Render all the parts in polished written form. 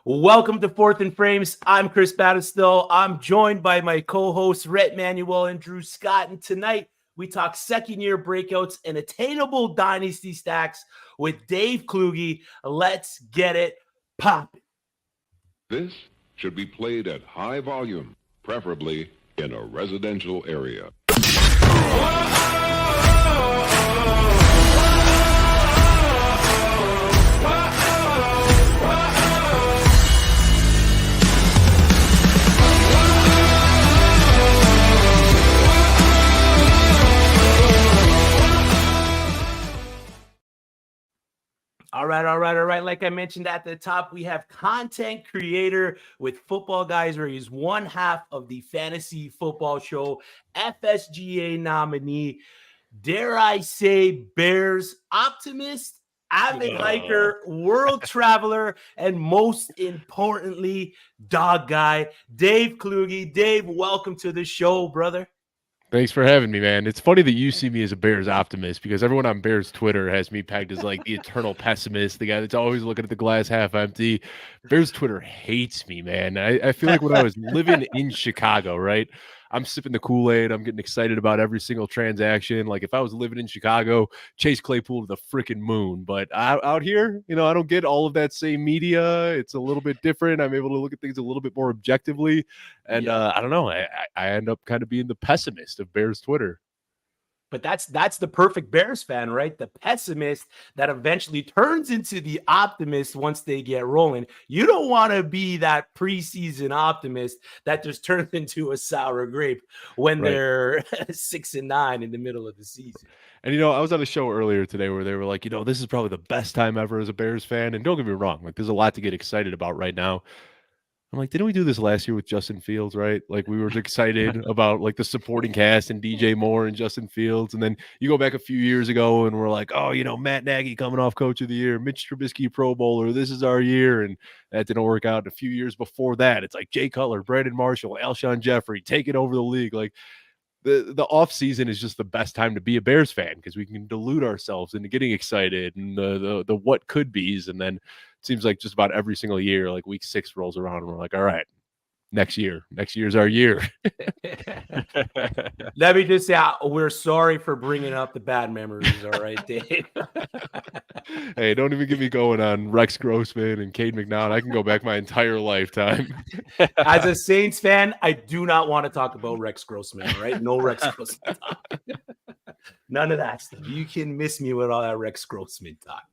Welcome to Fourth and Frames. I'm Chris Battistill. I'm joined by my co-hosts Rhett Manuel and Drew Scott. And tonight we talk second-year breakouts and attainable dynasty stacks with Dave Kluge. Let's get it popping. This should be played at high volume, preferably in a residential area. All right. Like I mentioned at the top, we have content creator with Football Guys, where he's one half of the fantasy football show, FSGA nominee, dare I say, Bears optimist, avid hiker, world traveler, and most importantly, dog guy, Dave Kluge. Dave, welcome to the show, brother. Thanks for having me, man. It's funny that you see me as a Bears optimist because everyone on Bears Twitter has me pegged as like the eternal pessimist, the guy that's always looking at the glass half empty. Bears Twitter hates me, man. I feel like when I was living in Chicago, right? I'm sipping the Kool-Aid. I'm getting excited about every single transaction. Like if I was living in Chicago, Chase Claypool to the freaking moon. But out here, I don't get all of that same media. It's a little bit different. I'm able to look at things a little bit more objectively. And I don't know. I end up kind of being the pessimist of Bears Twitter. But that's the perfect Bears fan, right? The pessimist that eventually turns into the optimist once they get rolling. You don't want to be that preseason optimist that just turns into a sour grape when they're 6-9 in the middle of the season. And, I was on a show earlier today where they were like, this is probably the best time ever as a Bears fan. And don't get me wrong, like there's a lot to get excited about right now. I'm like, didn't we do this last year with Justin Fields, right? Like we were excited about like the supporting cast and DJ Moore and Justin Fields. And then you go back a few years ago and we're like, oh, Matt Nagy coming off coach of the year, Mitch Trubisky Pro Bowler, this is our year. And that didn't work out. A few years before that, it's like Jay Cutler, Brandon Marshall, Alshon Jeffrey taking over the league. Like the off season is just the best time to be a Bears fan because we can delude ourselves into getting excited and the what could be's. And then it seems like just about every single year, like week 6 rolls around and we're like, all right, next year's our year. Let me just say, we're sorry for bringing up the bad memories. All right, Dave. Hey, don't even get me going on Rex Grossman and Cade McNown. I can go back my entire lifetime. As a Saints fan, I do not want to talk about Rex Grossman, right? No Rex Grossman talk. None of that stuff. You can miss me with all that Rex Grossman talk.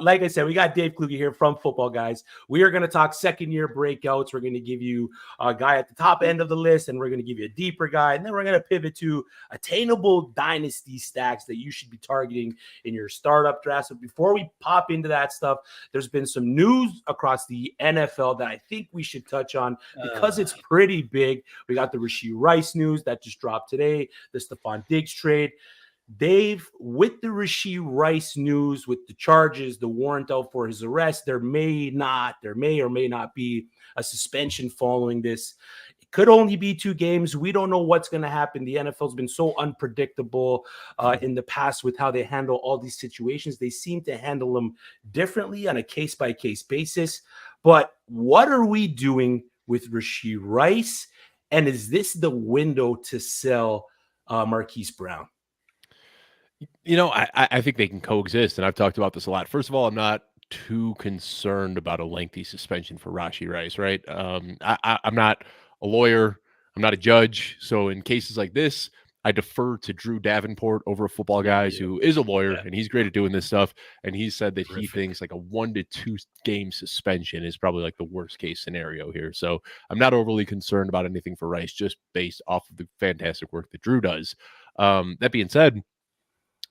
Like I said, we got Dave Kluge here from Football Guys. We are going to talk second-year breakouts. We're going to give you a guy at the top end of the list, and we're going to give you a deeper guy, and then we're going to pivot to attainable dynasty stacks that you should be targeting in your startup draft. So before we pop into that stuff, there's been some news across the NFL that I think we should touch on because it's pretty big. We got the Rashee Rice news that just dropped today, the Stephon Diggs trade. Dave, with the Rashee Rice news, with the charges, the warrant out for his arrest, there may or may not be a suspension following this. It could only be 2 games. We don't know what's going to happen. The NFL's been so unpredictable in the past with how they handle all these situations. They seem to handle them differently on a case-by-case basis. But what are we doing with Rashee Rice? And is this the window to sell Marquise Brown? I think they can coexist, and I've talked about this a lot. First of all, I'm not too concerned about a lengthy suspension for Rashee Rice, right? I'm not a lawyer. I'm not a judge. So in cases like this, I defer to Drew Davenport over at Football Guys, who is a lawyer, and he's great at doing this stuff. And he said that he thinks like a 1 to 2 game suspension is probably like the worst case scenario here. So I'm not overly concerned about anything for Rice, just based off of the fantastic work that Drew does. That being said,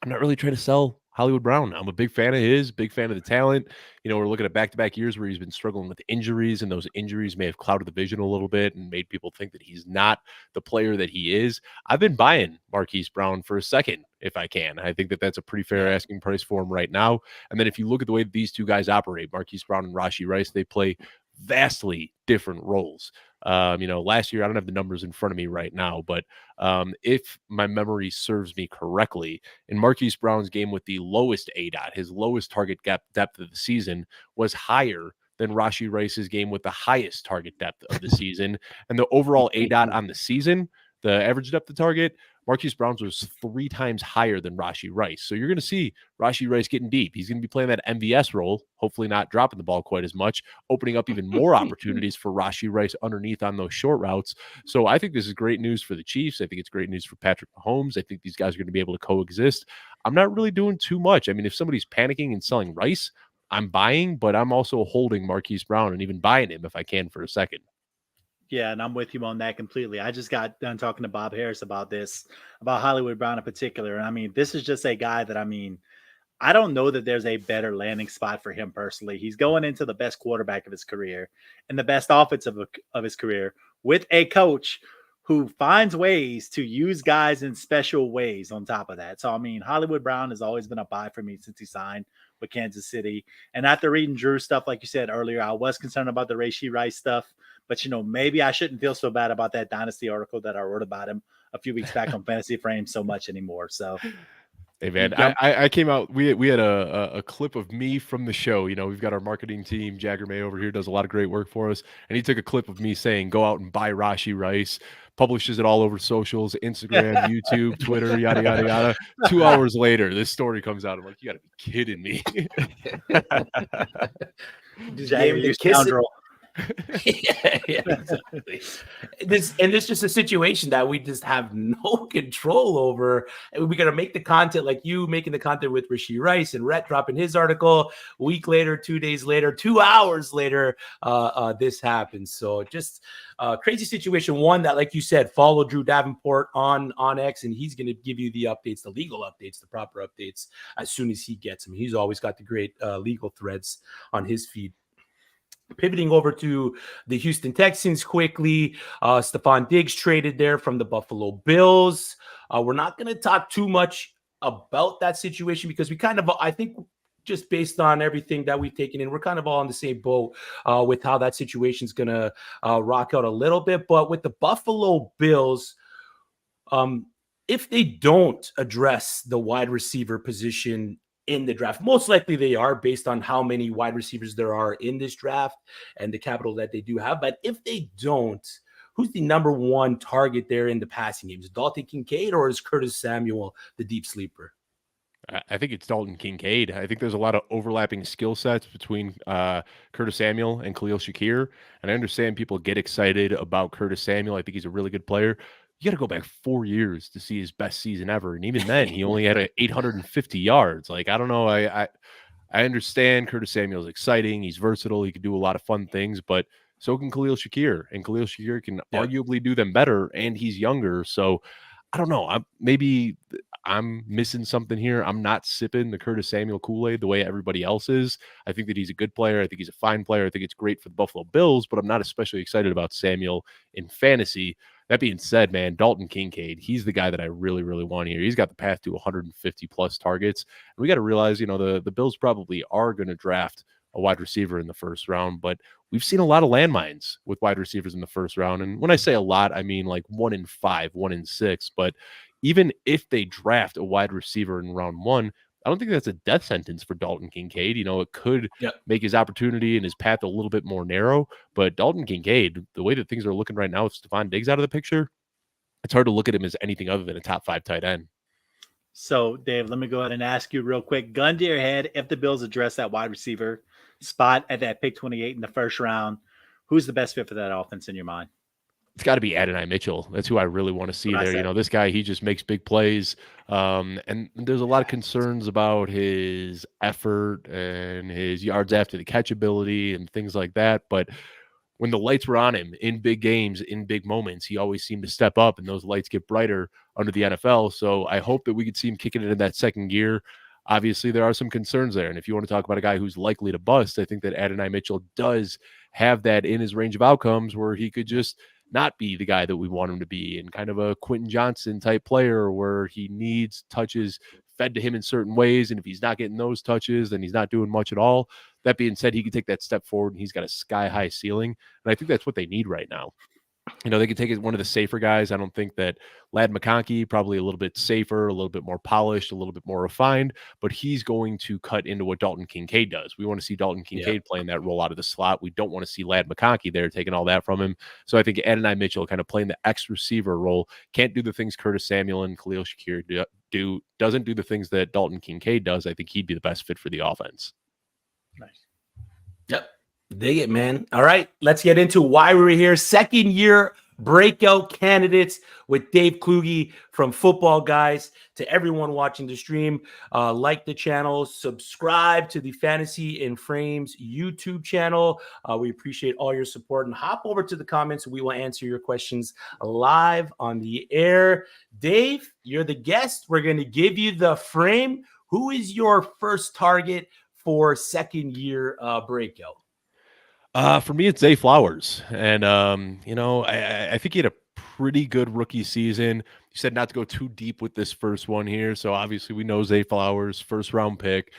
I'm not really trying to sell Hollywood Brown. I'm a big fan of his, big fan of the talent. We're looking at back-to-back years where he's been struggling with injuries, and those injuries may have clouded the vision a little bit and made people think that he's not the player that he is. I've been buying Marquise Brown for a second if I can. I think that that's a pretty fair asking price for him right now. And then if you look at the way that these two guys operate, Marquise Brown and Rashee Rice, they play vastly different roles. Last year, I don't have the numbers in front of me right now, but if my memory serves me correctly, in Marquise Brown's game with the lowest ADOT, his lowest target gap depth of the season was higher than Rashee Rice's game with the highest target depth of the season. And the overall ADOT on the season, the average depth of target, Marquise Brown's was 3 times higher than Rashee Rice. So you're going to see Rashee Rice getting deep. He's going to be playing that MVS role, hopefully not dropping the ball quite as much, opening up even more opportunities for Rashee Rice underneath on those short routes. So I think this is great news for the Chiefs. I think it's great news for Patrick Mahomes. I think these guys are going to be able to coexist. I'm not really doing too much. I mean, if somebody's panicking and selling Rice, I'm buying, but I'm also holding Marquise Brown and even buying him if I can for a second. Yeah, and I'm with you on that completely. I just got done talking to Bob Harris about this, about Hollywood Brown in particular. And I mean, this is just a guy that, I mean, I don't know that there's a better landing spot for him personally. He's going into the best quarterback of his career and the best offense of his career with a coach who finds ways to use guys in special ways on top of that. So, I mean, Hollywood Brown has always been a buy for me since he signed with Kansas City. And after reading Drew's stuff, like you said earlier, I was concerned about the Rashee Rice stuff. But, you know, maybe I shouldn't feel so bad about that Dynasty article that I wrote about him a few weeks back on Fantasy Frame so much anymore. So, hey, man, I came out. We had a clip of me from the show. You know, we've got our marketing team, Jagger May over here, does a lot of great work for us. And he took a clip of me saying, go out and buy Rashee Rice, publishes it all over socials, Instagram, YouTube, Twitter, yada, yada, yada. 2 hours later, this story comes out. I'm like, you got to be kidding me. Jagger, you scoundrel. Yeah, exactly. This is just a situation that we just have no control over. We got to make the content like you making the content with Rashee Rice and Rhett dropping his article a week later, 2 days later, 2 hours later. This happens. So just crazy situation. One that, like you said, follow Drew Davenport on X, and he's going to give you the updates, the legal updates, the proper updates as soon as he gets them. He's always got the great legal threads on his feed. Pivoting over to the Houston Texans quickly, Stephon Diggs traded there from the Buffalo Bills. We're not going to talk too much about that situation because we kind of, I think, just based on everything that we've taken in, we're kind of all on the same boat with how that situation is going to rock out a little bit. But with the Buffalo Bills, if they don't address the wide receiver position in the draft, most likely they are based on how many wide receivers there are in this draft and the capital that they do have. But if they don't, who's the number one target there in the passing game? Is it Dalton Kincaid or is Curtis Samuel the deep sleeper? I think it's Dalton Kincaid. I think there's a lot of overlapping skill sets between Curtis Samuel and Khalil Shakir. And I understand people get excited about Curtis Samuel. I think he's a really good player. You got to go back 4 years to see his best season ever. And even then, he only had 850 yards. Like, I don't know. I understand Curtis Samuel is exciting. He's versatile. He can do a lot of fun things, but so can Khalil Shakir. And Khalil Shakir can arguably do them better, and he's younger. So I don't know. Maybe I'm missing something here. I'm not sipping the Curtis Samuel Kool-Aid the way everybody else is. I think that he's a good player. I think he's a fine player. I think it's great for the Buffalo Bills, but I'm not especially excited about Samuel in fantasy. That being said, man, Dalton Kincaid, he's the guy that I really, really want here. He's got the path to 150 plus targets. And we got to realize, you know, the Bills probably are going to draft a wide receiver in the first round, but we've seen a lot of landmines with wide receivers in the first round. And when I say a lot, I mean like 1 in 5, 1 in 6. But even if they draft a wide receiver in round 1, I don't think that's a death sentence for Dalton Kincaid. You know, it could make his opportunity and his path a little bit more narrow. But Dalton Kincaid, the way that things are looking right now with Stephon Diggs out of the picture, it's hard to look at him as anything other than a top 5 tight end. So, Dave, let me go ahead and ask you real quick. Gun to your head, if the Bills address that wide receiver spot at that pick 28 in the first round, who's the best fit for that offense in your mind? It's got to be Adonai Mitchell. That's who I really want to see there. You know, this guy, he just makes big plays. And there's a lot of concerns about his effort and his yards after the catch ability and things like that. But when the lights were on him in big games, in big moments, he always seemed to step up, and those lights get brighter under the NFL. So I hope that we could see him kicking it in that second gear. Obviously, there are some concerns there. And if you want to talk about a guy who's likely to bust, I think that Adonai Mitchell does have that in his range of outcomes where he could just not be the guy that we want him to be, and kind of a Quentin Johnson type player where he needs touches fed to him in certain ways. And if he's not getting those touches, then he's not doing much at all. That being said, he can take that step forward and he's got a sky high ceiling. And I think that's what they need right now. They could take it one of the safer guys. I don't think that Ladd McConkey, probably a little bit safer, a little bit more polished, a little bit more refined, but he's going to cut into what Dalton Kincaid does. We want to see Dalton Kincaid playing that role out of the slot. We don't want to see Ladd McConkey there taking all that from him. So I think Adonai Mitchell kind of playing the X receiver role, can't do the things Curtis Samuel and Khalil Shakir do, doesn't do the things that Dalton Kincaid does. I think he'd be the best fit for the offense. Nice. Yep. Dig it, man. All right, let's get into why we're here. Second year breakout candidates with Dave Kluge from Footballguys. To everyone watching the stream, like the channel, subscribe to the Fantasy in Frames YouTube channel. We appreciate all your support, and hop over to the comments. We will answer your questions live on the air. Dave, you're the guest. We're going to give you the frame. Who is your first target for second year breakout? For me, it's Zay Flowers. And, I think he had a pretty good rookie season. You said not to go too deep with this first one here. So obviously we know Zay Flowers, first round pick.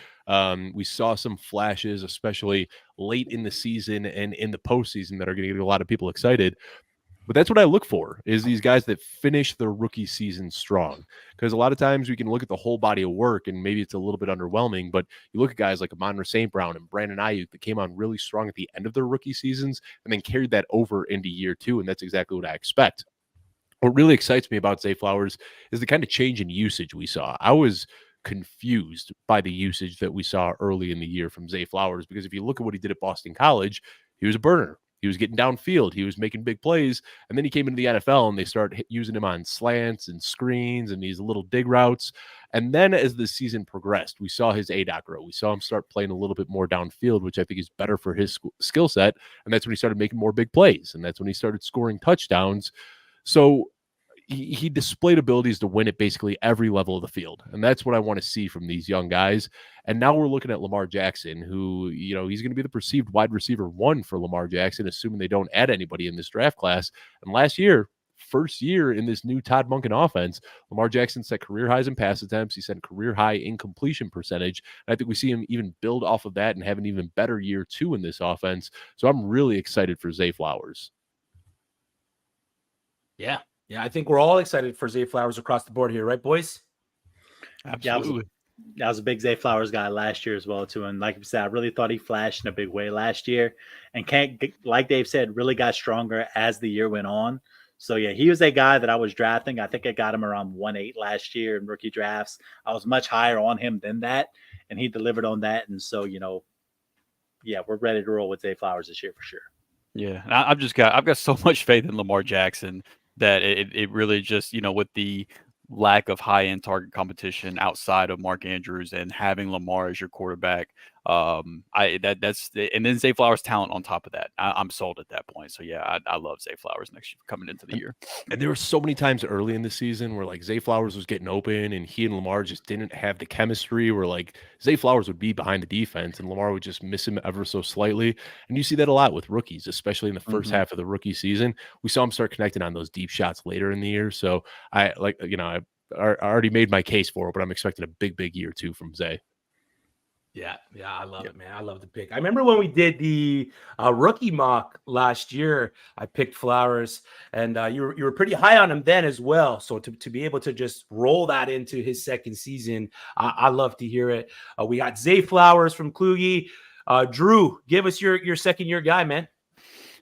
We saw some flashes, especially late in the season and in the postseason, that are going to get a lot of people excited. But that's what I look for, is these guys that finish their rookie season strong. Because a lot of times we can look at the whole body of work and maybe it's a little bit underwhelming, but you look at guys like Amon-Ra St. Brown and Brandon Ayuk that came on really strong at the end of their rookie seasons and then carried that over into year two, and that's exactly what I expect. What really excites me about Zay Flowers is the kind of change in usage we saw. I was confused by the usage that we saw early in the year from Zay Flowers, because if you look at what he did at Boston College, he was a burner. He was getting downfield. He was making big plays. And then he came into the NFL and they started using him on slants and screens and these little dig routes. And then as the season progressed, we saw his ADOT grow. We saw him start playing a little bit more downfield, which I think is better for his skill set. And that's when he started making more big plays. And that's when he started scoring touchdowns. So he displayed abilities to win at basically every level of the field. And that's what I want to see from these young guys. And now we're looking at Lamar Jackson, who, he's going to be the perceived wide receiver one for Lamar Jackson, assuming they don't add anybody in this draft class. And last year, first year in this new Todd Monken offense, Lamar Jackson set career highs in pass attempts. He set career high in completion percentage. And I think we see him even build off of that and have an even better year two in this offense. So I'm really excited for Zay Flowers. Yeah, I think we're all excited for Zay Flowers across the board here, right, boys? Absolutely. I was a big Zay Flowers guy last year as well, too. And like you said, I really thought he flashed in a big way last year. And like Dave said, really got stronger as the year went on. So, yeah, he was a guy that I was drafting. I think I got him around 1.8 last year in rookie drafts. I was much higher on him than that, and he delivered on that. And so, we're ready to roll with Zay Flowers this year for sure. Yeah, I've got so much faith in Lamar Jackson that it really just, with the lack of high-end target competition outside of Mark Andrews and having Lamar as your quarterback, and then Zay Flowers' talent on top of that, I'm sold at that point. So yeah, I love Zay Flowers next year coming into the year. And there were so many times early in the season where like Zay Flowers was getting open and he and Lamar just didn't have the chemistry, where like Zay Flowers would be behind the defense and Lamar would just miss him ever so slightly. And you see that a lot with rookies, especially in the first half of the rookie season. We saw him start connecting on those deep shots later in the year. So I already made my case for it, but I'm expecting a big year too from Zay. Yeah, I love it, man. I love the pick. I remember when we did the rookie mock last year, I picked Flowers, and you were pretty high on him then as well. So to be able to just roll that into his second season, I love to hear it. We got Zay Flowers from Kluge. Drew, give us your second year guy, man.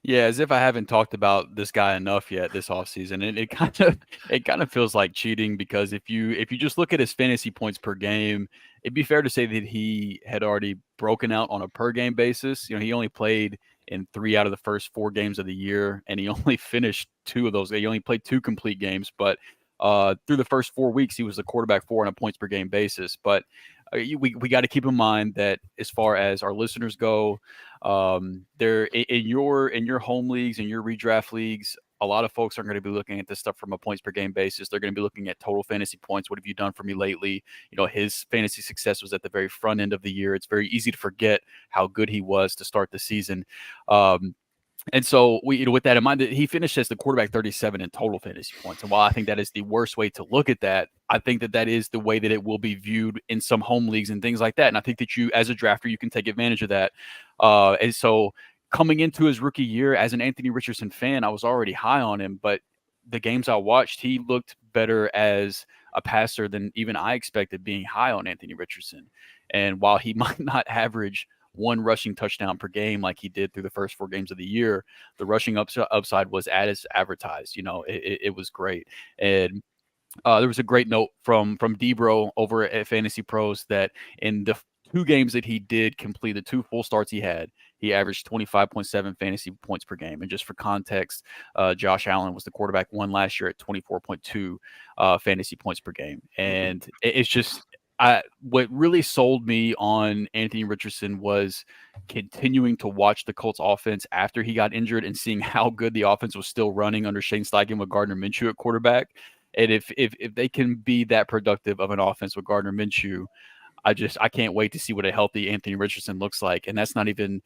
Yeah, as if I haven't talked about this guy enough yet this offseason. And it kind of feels like cheating, because if you just look at his fantasy points per game, it'd be fair to say that he had already broken out on a per game basis. He only played in 3 out of the first 4 games of the year, and he only finished 2 of those. He only played 2 complete games, but through the first 4 weeks, he was the quarterback 4 on a points per game basis. But we got to keep in mind that as far as our listeners go, they're in your home leagues and your redraft leagues, a lot of folks aren't going to be looking at this stuff from a points per game basis. They're going to be looking at total fantasy points. What have you done for me lately? His fantasy success was at the very front end of the year. It's very easy to forget how good he was to start the season. And so with that in mind, that he finished as the quarterback 37 in total fantasy points. And while I think that is the worst way to look at that, I think that is the way that it will be viewed in some home leagues and things like that. And I think that you, as a drafter, you can take advantage of that. And so coming into his rookie year as an Anthony Richardson fan, I was already high on him, but the games I watched, he looked better as a passer than even I expected being high on Anthony Richardson. And while he might not average one rushing touchdown per game like he did through the first 4 games of the year, the rushing upside was as advertised. It was great. And there was a great note from Debro over at Fantasy Pros that in the 2 games that he did complete, the 2 full starts he had, he averaged 25.7 fantasy points per game. And just for context, Josh Allen was the quarterback 1 last year at 24.2 fantasy points per game. And it's just what really sold me on Anthony Richardson was continuing to watch the Colts offense after he got injured and seeing how good the offense was still running under Shane Steichen with Gardner Minshew at quarterback. And if they can be that productive of an offense with Gardner Minshew, I can't wait to see what a healthy Anthony Richardson looks like. And that's not even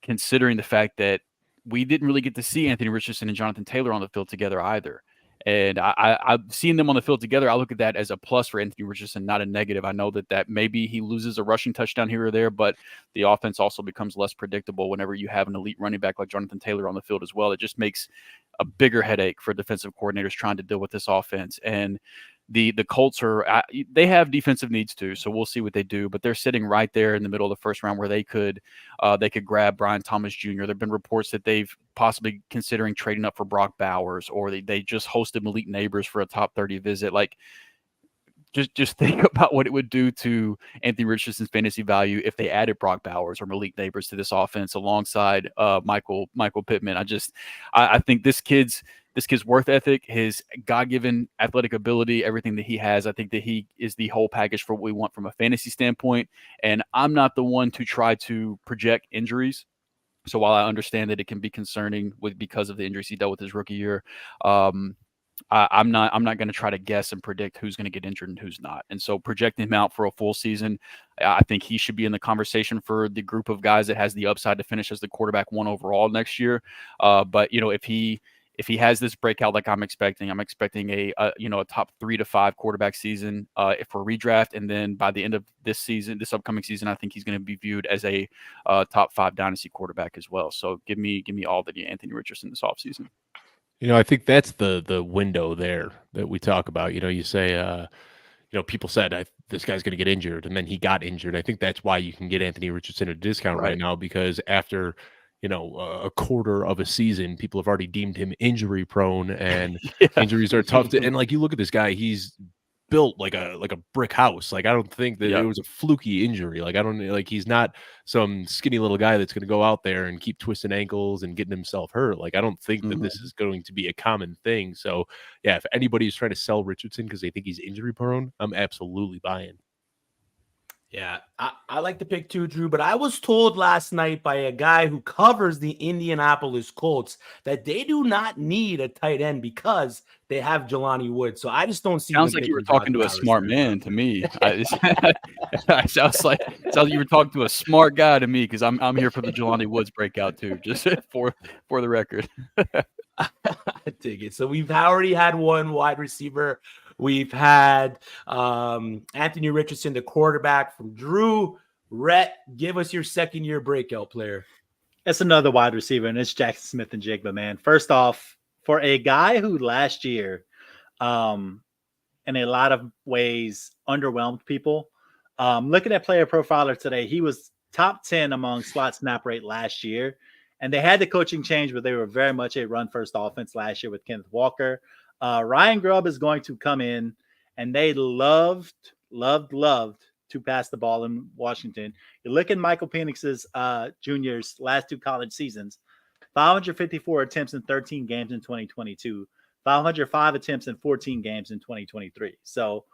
considering the fact that we didn't really get to see Anthony Richardson and Jonathan Taylor on the field together either. And I've seen them on the field together. I look at that as a plus for Anthony Richardson, not a negative. I know that maybe he loses a rushing touchdown here or there, but the offense also becomes less predictable whenever you have an elite running back like Jonathan Taylor on the field as well. It just makes a bigger headache for defensive coordinators trying to deal with this offense. And the Colts they have defensive needs too, so we'll see what they do. But they're sitting right there in the middle of the first round where they could grab Brian Thomas Jr. There've been reports that they've possibly considering trading up for Brock Bowers, or they just hosted Malik Neighbors for a top 30 visit. Like, just think about what it would do to Anthony Richardson's fantasy value if they added Brock Bowers or Malik Neighbors to this offense alongside Michael Pittman. I think this kid's worth ethic, his God-given athletic ability, everything that he has, I think that he is the whole package for what we want from a fantasy standpoint. And I'm not the one to try to project injuries. So while I understand that it can be concerning because of the injuries he dealt with his rookie year, I'm not going to try to guess and predict who's going to get injured and who's not. And so projecting him out for a full season, I think he should be in the conversation for the group of guys that has the upside to finish as the quarterback 1 overall next year. But if he has this breakout like I'm expecting a top 3 to 5 quarterback season for redraft, and then by the end of this upcoming season, I think he's going to be viewed as a top 5 dynasty quarterback as well. So give me all the Anthony Richardson this offseason. I think that's the window there that we talk about. You say, people said this guy's going to get injured, and then he got injured. I think that's why you can get Anthony Richardson at a discount right now, because after a quarter of a season, people have already deemed him injury prone, and injuries are tough to. And like, you look at this guy, he's built like a brick house. Like, I don't think that it was a fluky injury. Like, he's not some skinny little guy that's going to go out there and keep twisting ankles and getting himself hurt. Like, I don't think that this is going to be a common thing. So yeah, if anybody's trying to sell Richardson because they think he's injury prone, I'm absolutely buying. Yeah, I like the pick too, Drew, but I was told last night by a guy who covers the Indianapolis Colts that they do not need a tight end because they have Jelani Woods. So I just don't see. Sounds like you were talking to a smart man to me. Sounds like you were talking to a smart guy to me, because I'm here for the Jelani Woods breakout too, just for the record. I dig it. So we've already had one wide receiver. We've had Anthony Richardson, the quarterback, from Drew. Rhett, give us your second-year breakout player. It's another wide receiver, and it's Jackson Smith-Njigba, man. First off, for a guy who last year, in a lot of ways, underwhelmed people, looking at Player Profiler today, he was top 10 among slot snap rate last year. And they had the coaching change, but they were very much a run-first offense last year with Kenneth Walker. Ryan Grubb is going to come in, and they loved to pass the ball in Washington. You look at Michael Penix's Jr.'s last 2 college seasons, 554 attempts in 13 games in 2022, 505 attempts in 14 games in 2023. So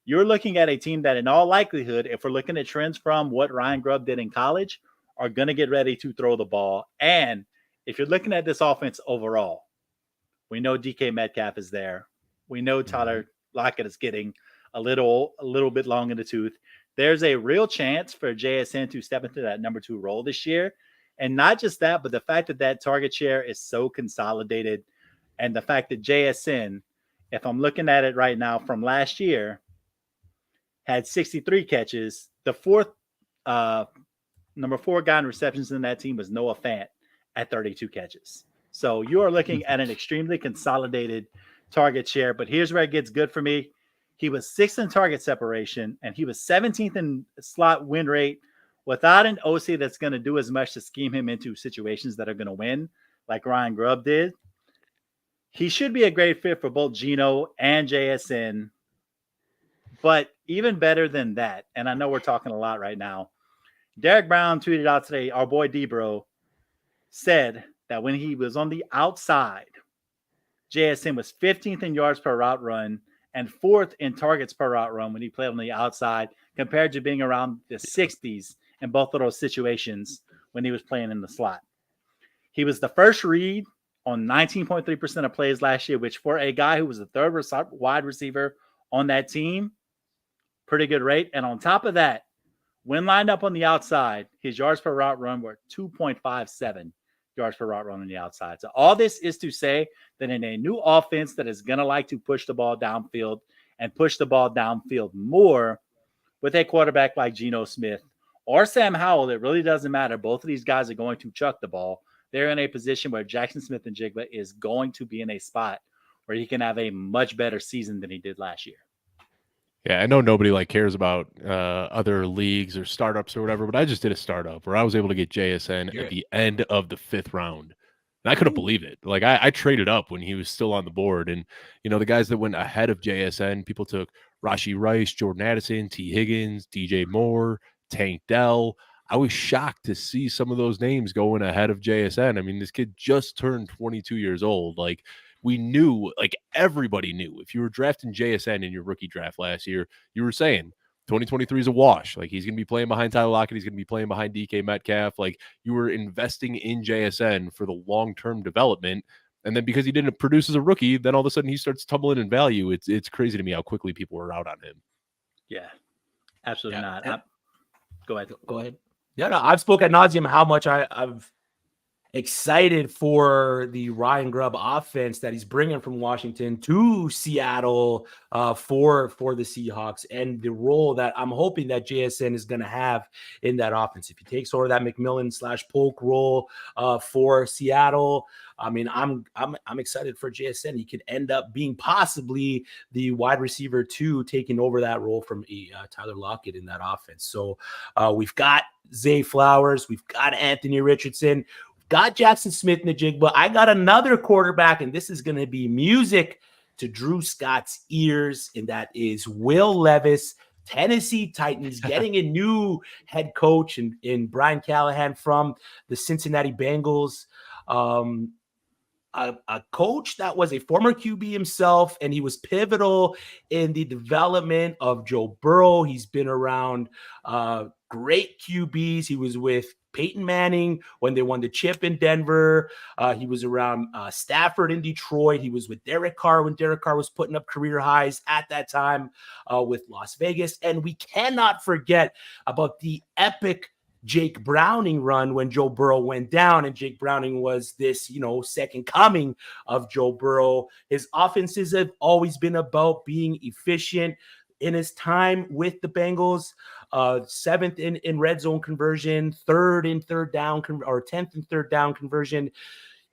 you're looking at a team that, in all likelihood, if we're looking at trends from what Ryan Grubb did in college, are going to get ready to throw the ball. And if you're looking at this offense overall, we know DK Metcalf is there. We know Tyler Lockett is getting a little bit long in the tooth. There's a real chance for JSN to step into that number 2 role this year. And not just that, but the fact that target share is so consolidated, and the fact that JSN, if I'm looking at it right now from last year, had 63 catches. The number 4 guy in receptions in that team was Noah Fant at 32 catches. So you are looking at an extremely consolidated target share. But here's where it gets good for me. He was 6th in target separation, and he was 17th in slot win rate without an OC that's going to do as much to scheme him into situations that are going to win, like Ryan Grubb did. He should be a great fit for both Geno and JSN. But even better than that, and I know we're talking a lot right now, Derek Brown tweeted out today, our boy D-Bro said that when he was on the outside, JSN was 15th in yards per route run and 4th in targets per route run when he played on the outside, compared to being around the 60s in both of those situations when he was playing in the slot. He was the first read on 19.3% of plays last year, which for a guy who was the third wide receiver on that team, pretty good rate. And on top of that, when lined up on the outside, his yards per route run were 2.57 yards per route run on the outside. So all this is to say that in a new offense that is going to like to push the ball downfield and push the ball downfield more with a quarterback like Geno Smith or Sam Howell, it really doesn't matter. Both of these guys are going to chuck the ball. They're in a position where Jackson Smith-Njigba is going to be in a spot where he can have a much better season than he did last year. Yeah, I know nobody cares about other leagues or startups or whatever, but I just did a startup where I was able to get JSN at the end of the 5th round. And I couldn't believe it. I traded up when he was still on the board. And, the guys that went ahead of JSN, people took Rashee Rice, Jordan Addison, T. Higgins, DJ Moore, Tank Dell. I was shocked to see some of those names going ahead of JSN. I mean, this kid just turned 22 years old. We knew, everybody knew, if you were drafting JSN in your rookie draft last year, you were saying 2023 is a wash. He's going to be playing behind Tyler Lockett. He's going to be playing behind DK Metcalf. You were investing in JSN for the long-term development. And then because he didn't produce as a rookie, then all of a sudden he starts tumbling in value. It's crazy to me how quickly people were out on him. Yeah, absolutely not. Go ahead. Yeah, no, I've spoke ad nauseum how much I've excited for the Ryan Grubb offense that he's bringing from Washington to Seattle for the Seahawks, and the role that I'm hoping that JSN is going to have in that offense. If he takes over that McMillan/Polk role for Seattle, I mean, I'm excited for JSN. He could end up being possibly the wide receiver 2, taking over that role from Tyler Lockett in that offense. So we've got Zay Flowers, we've got Anthony Richardson, got Jackson Smith-Njigba. I got another quarterback, and this is going to be music to Drew Scott's ears, and that is Will Levis, Tennessee Titans, getting a new head coach in Brian Callahan from the Cincinnati Bengals. A coach that was a former QB himself, and he was pivotal in the development of Joe Burrow. He's been around great QBs. He was with Peyton Manning when they won the chip in Denver. He was around Stafford in Detroit. He was with Derek Carr when Derek Carr was putting up career highs at that time with Las Vegas. And we cannot forget about the epic Jake Browning run when Joe Burrow went down, and Jake Browning was this, second coming of Joe Burrow. His offenses have always been about being efficient. In his time with the Bengals, 7th in red zone conversion, 3rd in third down, or 10th in third down conversion.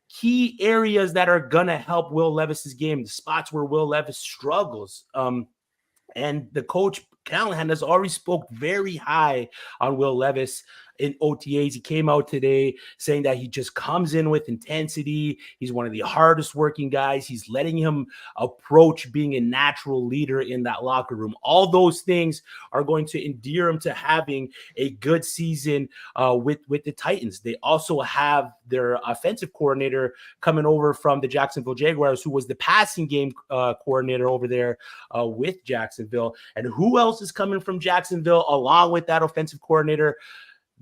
Key areas that are going to help Will Levis's game, the spots where Will Levis struggles. And the coach Callahan has already spoke very high on Will Levis in OTAs. He came out today saying that he just comes in with intensity. He's one of the hardest working guys. He's letting him approach being a natural leader in that locker room. All those things are going to endear him to having a good season with the Titans. They also have their offensive coordinator coming over from the Jacksonville Jaguars, who was the passing game coordinator over there with Jacksonville. And who else is coming from Jacksonville along with that offensive coordinator?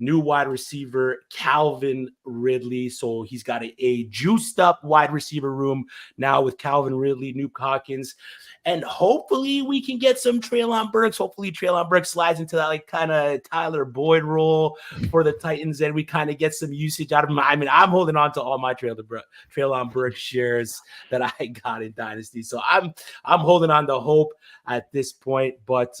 New wide receiver Calvin Ridley. So he's got a juiced up wide receiver room now with Calvin Ridley, Nuke Hawkins, and hopefully we can get some Treylon Burks. Hopefully Treylon Burks slides into that kind of Tyler Boyd role for the Titans, and we kind of get some usage out of him. I mean, I'm holding on to all my Treylon Burks shares that I got in Dynasty, so I'm holding on to hope at this point, but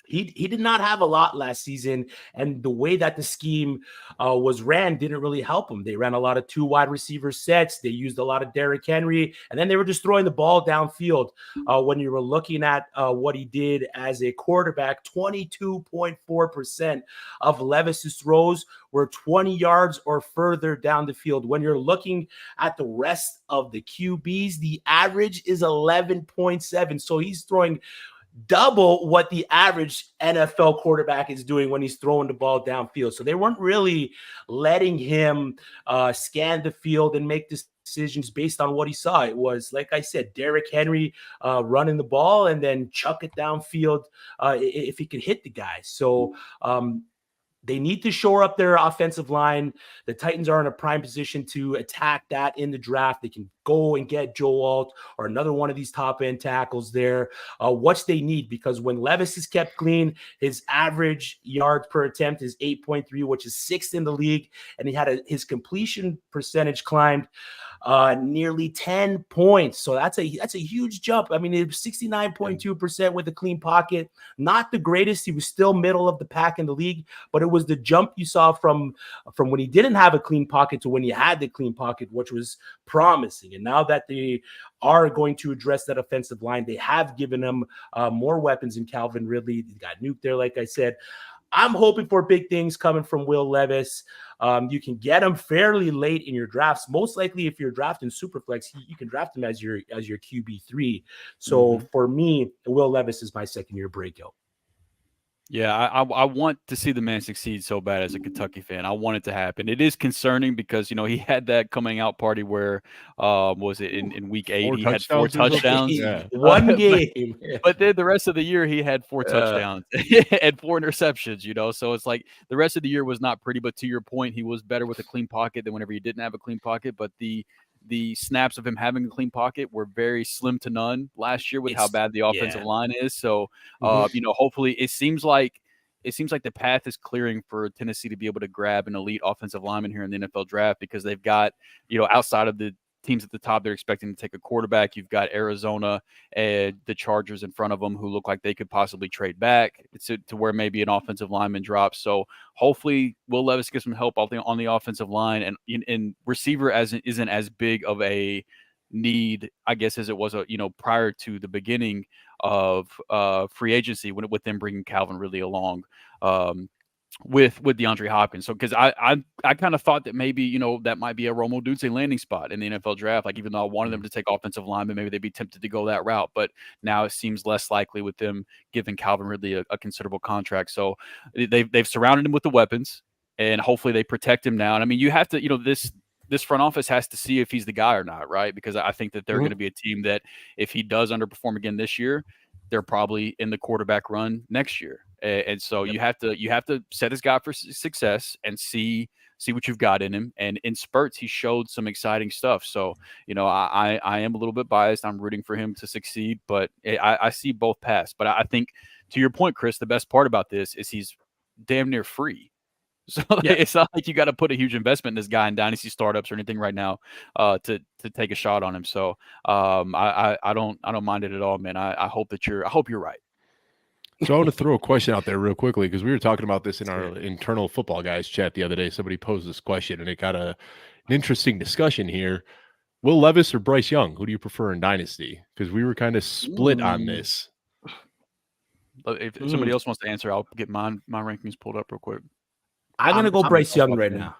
He did not have a lot last season, and the way that the scheme was ran didn't really help him. They ran a lot of 2 wide receiver sets. They used a lot of Derrick Henry, and then they were just throwing the ball downfield. When you were looking at what he did as a quarterback, 22.4% of Levis's throws were 20 yards or further down the field. When you're looking at the rest of the QBs, the average is 11.7. So he's throwing double what the average NFL quarterback is doing when he's throwing the ball downfield. So they weren't really letting him scan the field and make decisions based on what he saw. It was, like I said, Derrick Henry running the ball and then chuck it downfield if he could hit the guy. So they need to shore up their offensive line. The Titans are in a prime position to attack that in the draft. They can go and get Joe Alt or another one of these top-end tackles there. What they need, because when Levis is kept clean, his average yards per attempt is 8.3, which is 6th in the league, and he had his completion percentage climbed nearly 10 points. So that's a huge jump. I mean, it was 69.2% with a clean pocket. Not the greatest. He was still middle of the pack in the league, but it was the jump you saw from when he didn't have a clean pocket to when he had the clean pocket, which was promising. And now that they are going to address that offensive line, they have given him more weapons in Calvin Ridley. He got Nuke there, like I said. I'm hoping for big things coming from Will Levis. You can get him fairly late in your drafts. Most likely, if you're drafting Superflex, you can draft him as your QB3. So for me, Will Levis is my second-year breakout. Yeah, I want to see the man succeed so bad as a Kentucky fan. I want it to happen. It is concerning because, he had that coming out party where, was it in week 8, he had 4 touchdowns. One game. But then the rest of the year, he had 4 touchdowns and 4 interceptions, So it's like the rest of the year was not pretty. But to your point, he was better with a clean pocket than whenever he didn't have a clean pocket. But the snaps of him having a clean pocket were very slim to none last year with how bad the offensive line is. So, hopefully it seems like the path is clearing for Tennessee to be able to grab an elite offensive lineman here in the NFL draft, because they've got, outside of the teams at the top, they're expecting to take a quarterback. You've got Arizona and the Chargers in front of them who look like they could possibly trade back to where maybe an offensive lineman drops. So hopefully Will Levis gets some help on the offensive line, and receiver isn't as big of a need, I guess, as it was, prior to the beginning of free agency with them bringing Calvin Ridley along. With DeAndre Hopkins. So because I kind of thought that maybe, that might be a Romo Dutse landing spot in the NFL draft. Like, even though I wanted them to take offensive linemen, maybe they'd be tempted to go that route. But now it seems less likely with them giving Calvin Ridley a considerable contract. So they've surrounded him with the weapons, and hopefully they protect him now. And I mean, you have to, this front office has to see if he's the guy or not, right? Because I think that they're going to be a team that, if he does underperform again this year, they're probably in the quarterback run next year. And so you have to set his guy for success and see what you've got in him. And in spurts, he showed some exciting stuff. So, I am a little bit biased. I'm rooting for him to succeed, but I see both paths. But I think, to your point, Chris, the best part about this is he's damn near free. So it's not like you got to put a huge investment in this guy in dynasty startups or anything right now to take a shot on him. So I don't mind it at all, man. I hope you're right. So I want to throw a question out there real quickly, because we were talking about this in our internal Football Guys chat the other day. Somebody posed this question, and it got an interesting discussion here. Will Levis or Bryce Young? Who do you prefer in Dynasty? Because we were kind of split on this. If somebody else wants to answer, I'll get my rankings pulled up real quick. I'm going to go Bryce Young right now.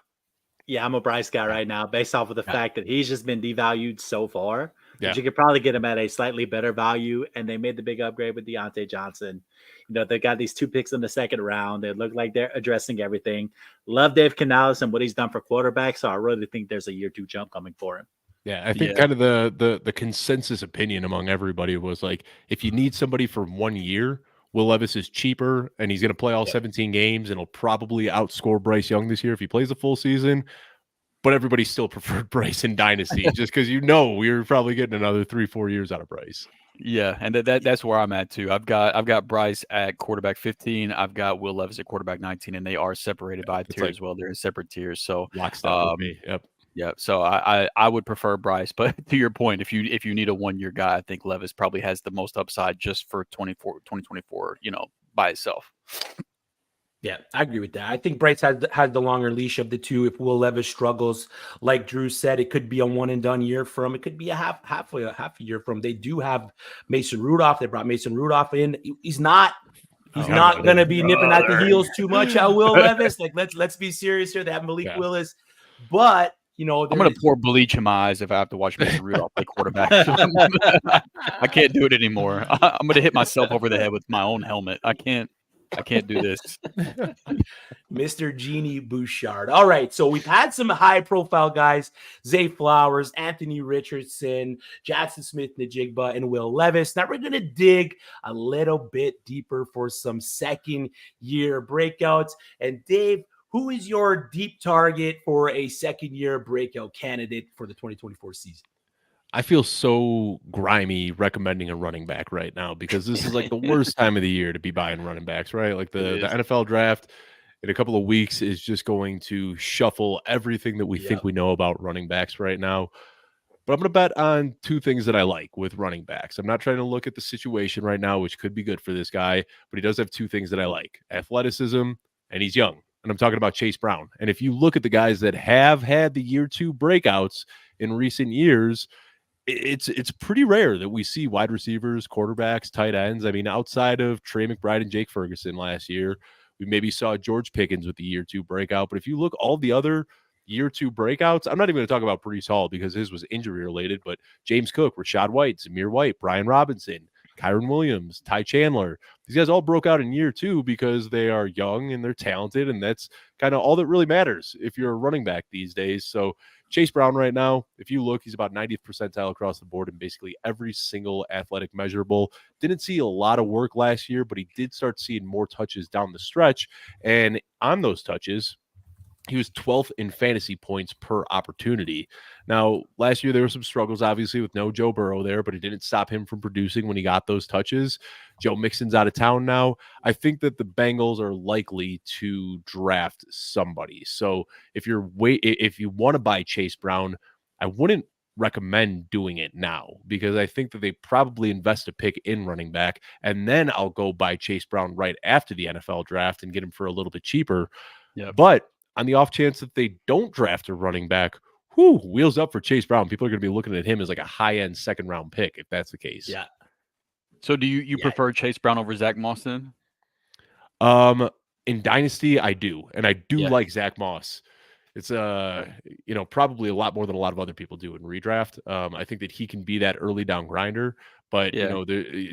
Yeah, I'm a Bryce guy right now, based off of the fact that he's just been devalued so far. Yeah. But you could probably get him at a slightly better value, and they made the big upgrade with Deontay Johnson. They got these 2 picks in the second round. They look like they're addressing everything. Love Dave Canales and what he's done for quarterbacks, so I really think there's a year 2 jump coming for him. Yeah, I think kind of the consensus opinion among everybody was like, if you need somebody for 1 year, Will Levis is cheaper, and he's going to play all 17 games, and he'll probably outscore Bryce Young this year if he plays a full season. But everybody still preferred Bryce in Dynasty, just because we were probably getting another 3-4 years out of Bryce. Yeah, and that's where I'm at too. I've got Bryce at quarterback 15. I've got Will Levis at quarterback 19, and they are separated by a tier as well. They're in separate tiers. So lockstep with me. Yep. Yeah, so I would prefer Bryce, but to your point, if you need a 1 year guy, I think Levis probably has the most upside just for 2024, by itself. Yeah, I agree with that. I think Bryce has the longer leash of the two. If Will Levis struggles, like Drew said, it could be a one and done year from. It could be a half a year from. They do have Mason Rudolph. They brought Mason Rudolph in. He's not going to be nipping at the heels too much at Will Levis. Like let's be serious here. They have Malik Willis, but I'm going to pour bleach in my eyes if I have to watch Mason Rudolph play quarterback. I can't do it anymore. I'm going to hit myself over the head with my own helmet. I can't do this. Mr. Genie Bouchard. All right. So we've had some high profile guys, Zay Flowers, Anthony Richardson, Jackson Smith-Njigba, and Will Levis. Now we're going to dig a little bit deeper for some second year breakouts. And Dave, who is your deep target for a second year breakout candidate for the 2024 season? I feel so grimy recommending a running back right now because this is like the worst time of the year to be buying running backs, right? Like the NFL draft in a couple of weeks is just going to shuffle everything that we think we know about running backs right now. But I'm going to bet on two things that I like with running backs. I'm not trying to look at the situation right now, which could be good for this guy, but he does have two things that I like: athleticism, and he's young. And I'm talking about Chase Brown. And if you look at the guys that have had the year two breakouts in recent years, it's pretty rare that we see wide receivers, quarterbacks, tight ends. I mean, outside of Trey McBride and Jake Ferguson last year, we maybe saw George Pickens with the year two breakout. But if you look all the other year two breakouts, I'm not even going to talk about Breece Hall because his was injury related, but James Cook, Rashad White, Zamir White, Brian Robinson, Kyron Williams, Ty Chandler, these guys all broke out in year two because they are young and they're talented. And that's kind of all that really matters if you're a running back these days. So Chase Brown right now, if you look, he's about 90th percentile across the board in basically every single athletic measurable. Didn't see a lot of work last year, but he did start seeing more touches down the stretch. And on those touches, he was 12th in fantasy points per opportunity. Now, last year there were some struggles, obviously, with no Joe Burrow there, but it didn't stop him from producing when he got those touches. Joe Mixon's out of town now. I think that the Bengals are likely to draft somebody. So if you want to buy Chase Brown, I wouldn't recommend doing it now because I think that they probably invest a pick in running back, and then I'll go buy Chase Brown right after the NFL draft and get him for a little bit cheaper. Yeah, but on the off chance that they don't draft a running back, wheels up for Chase Brown. People are going to be looking at him as like a high-end second-round pick if that's the case. Yeah. So do you prefer Chase Brown over Zach Moss then? In Dynasty, I do. And I do like Zach Moss. It's probably a lot more than a lot of other people do in redraft. I think that he can be that early down grinder, but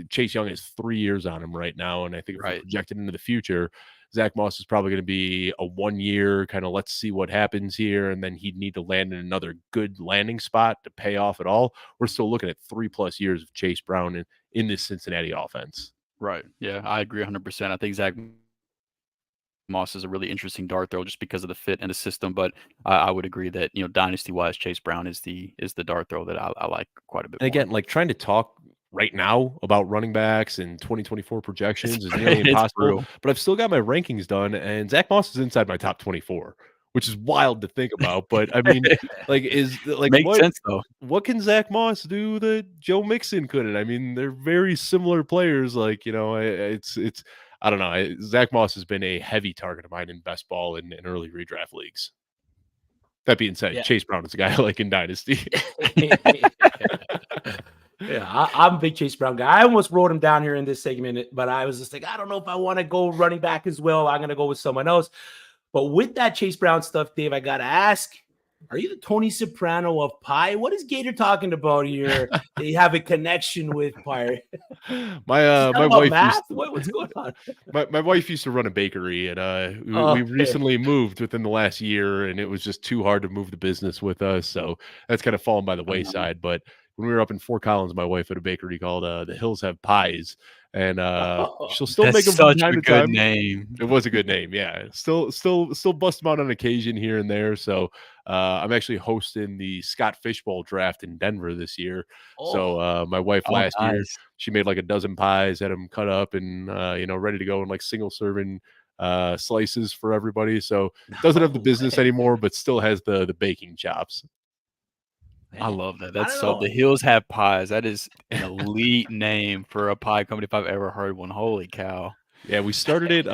Chase Young has 3 years on him right now, and I think if we're projected into the future, Zach Moss is probably going to be a 1 year kind of let's see what happens here, and then he'd need to land in another good landing spot to pay off at all. We're still looking at 3+ years of Chase Brown in this Cincinnati offense. Right. Yeah, I agree 100%. I think Zach Moss is a really interesting dart throw just because of the fit and the system, but I would agree that dynasty wise, Chase Brown is the dart throw that I like quite a bit. And again, like trying to talk right now about running backs and 2024 projections is nearly impossible. But I've still got my rankings done, and Zach Moss is inside my top 24, which is wild to think about. But I mean, makes sense though. What can Zach Moss do that Joe Mixon couldn't? I mean, they're very similar players. It's. I don't know. Zach Moss has been a heavy target of mine in best ball and in early redraft leagues. That being said, Chase Brown is a guy I like in Dynasty. I'm a big Chase Brown guy. I almost wrote him down here in this segment, but I was just like, I don't know if I want to go running back as well. I'm going to go with someone else. But with that Chase Brown stuff, Dave, I got to ask, are you the Tony Soprano of pie? What is Gator talking about here? They have a connection with pie. My wife what's going on? My wife used to run a bakery, and we recently moved within the last year, and it was just too hard to move the business with us. So that's kind of fallen by the wayside. But when we were up in Fort Collins, my wife had a bakery called The Hills Have Pies. And she'll still make them from time to time. Name. It was a good name, yeah. Still bust them out on occasion here and there. So I'm actually hosting the Scott Fishbowl draft in Denver this year. So my wife last year, she made like a dozen pies, had them cut up and ready to go in like single serving slices for everybody. So doesn't have the business anymore, but still has the baking chops. I love that. That's so. The Hills Have Pies. That is an elite name for a pie company if I've ever heard one. Holy cow! Yeah, we started it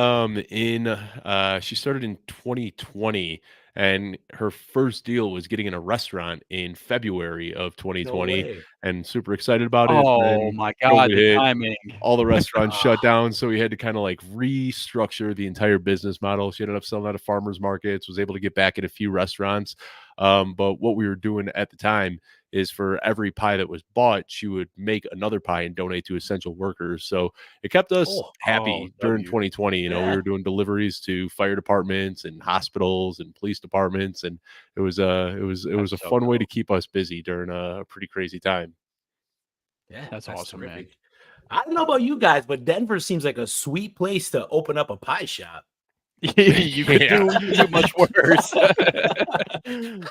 she started in 2020, and her first deal was getting in a restaurant in February of No 2020, way. and super excited about it. And Oh then my God, COVID the hit, timing. all the restaurants shut Ah, down, so we had to kind of like restructure the entire business model. She ended up selling out of farmers markets, was able to get back at a few restaurants. But what we were doing at the time is for every pie that was bought, she would make another pie and donate to essential workers. So it kept us oh, Oh, happy during W. 2020. You know, we yeah. were doing deliveries to fire departments and hospitals and police departments, and it was a That's so fun way to dope. keep us busy during a pretty crazy time. Yeah, That's awesome, man. terrific. I don't know about you guys, but Denver seems like a sweet place to open up a pie shop. You could Yeah. do much worse.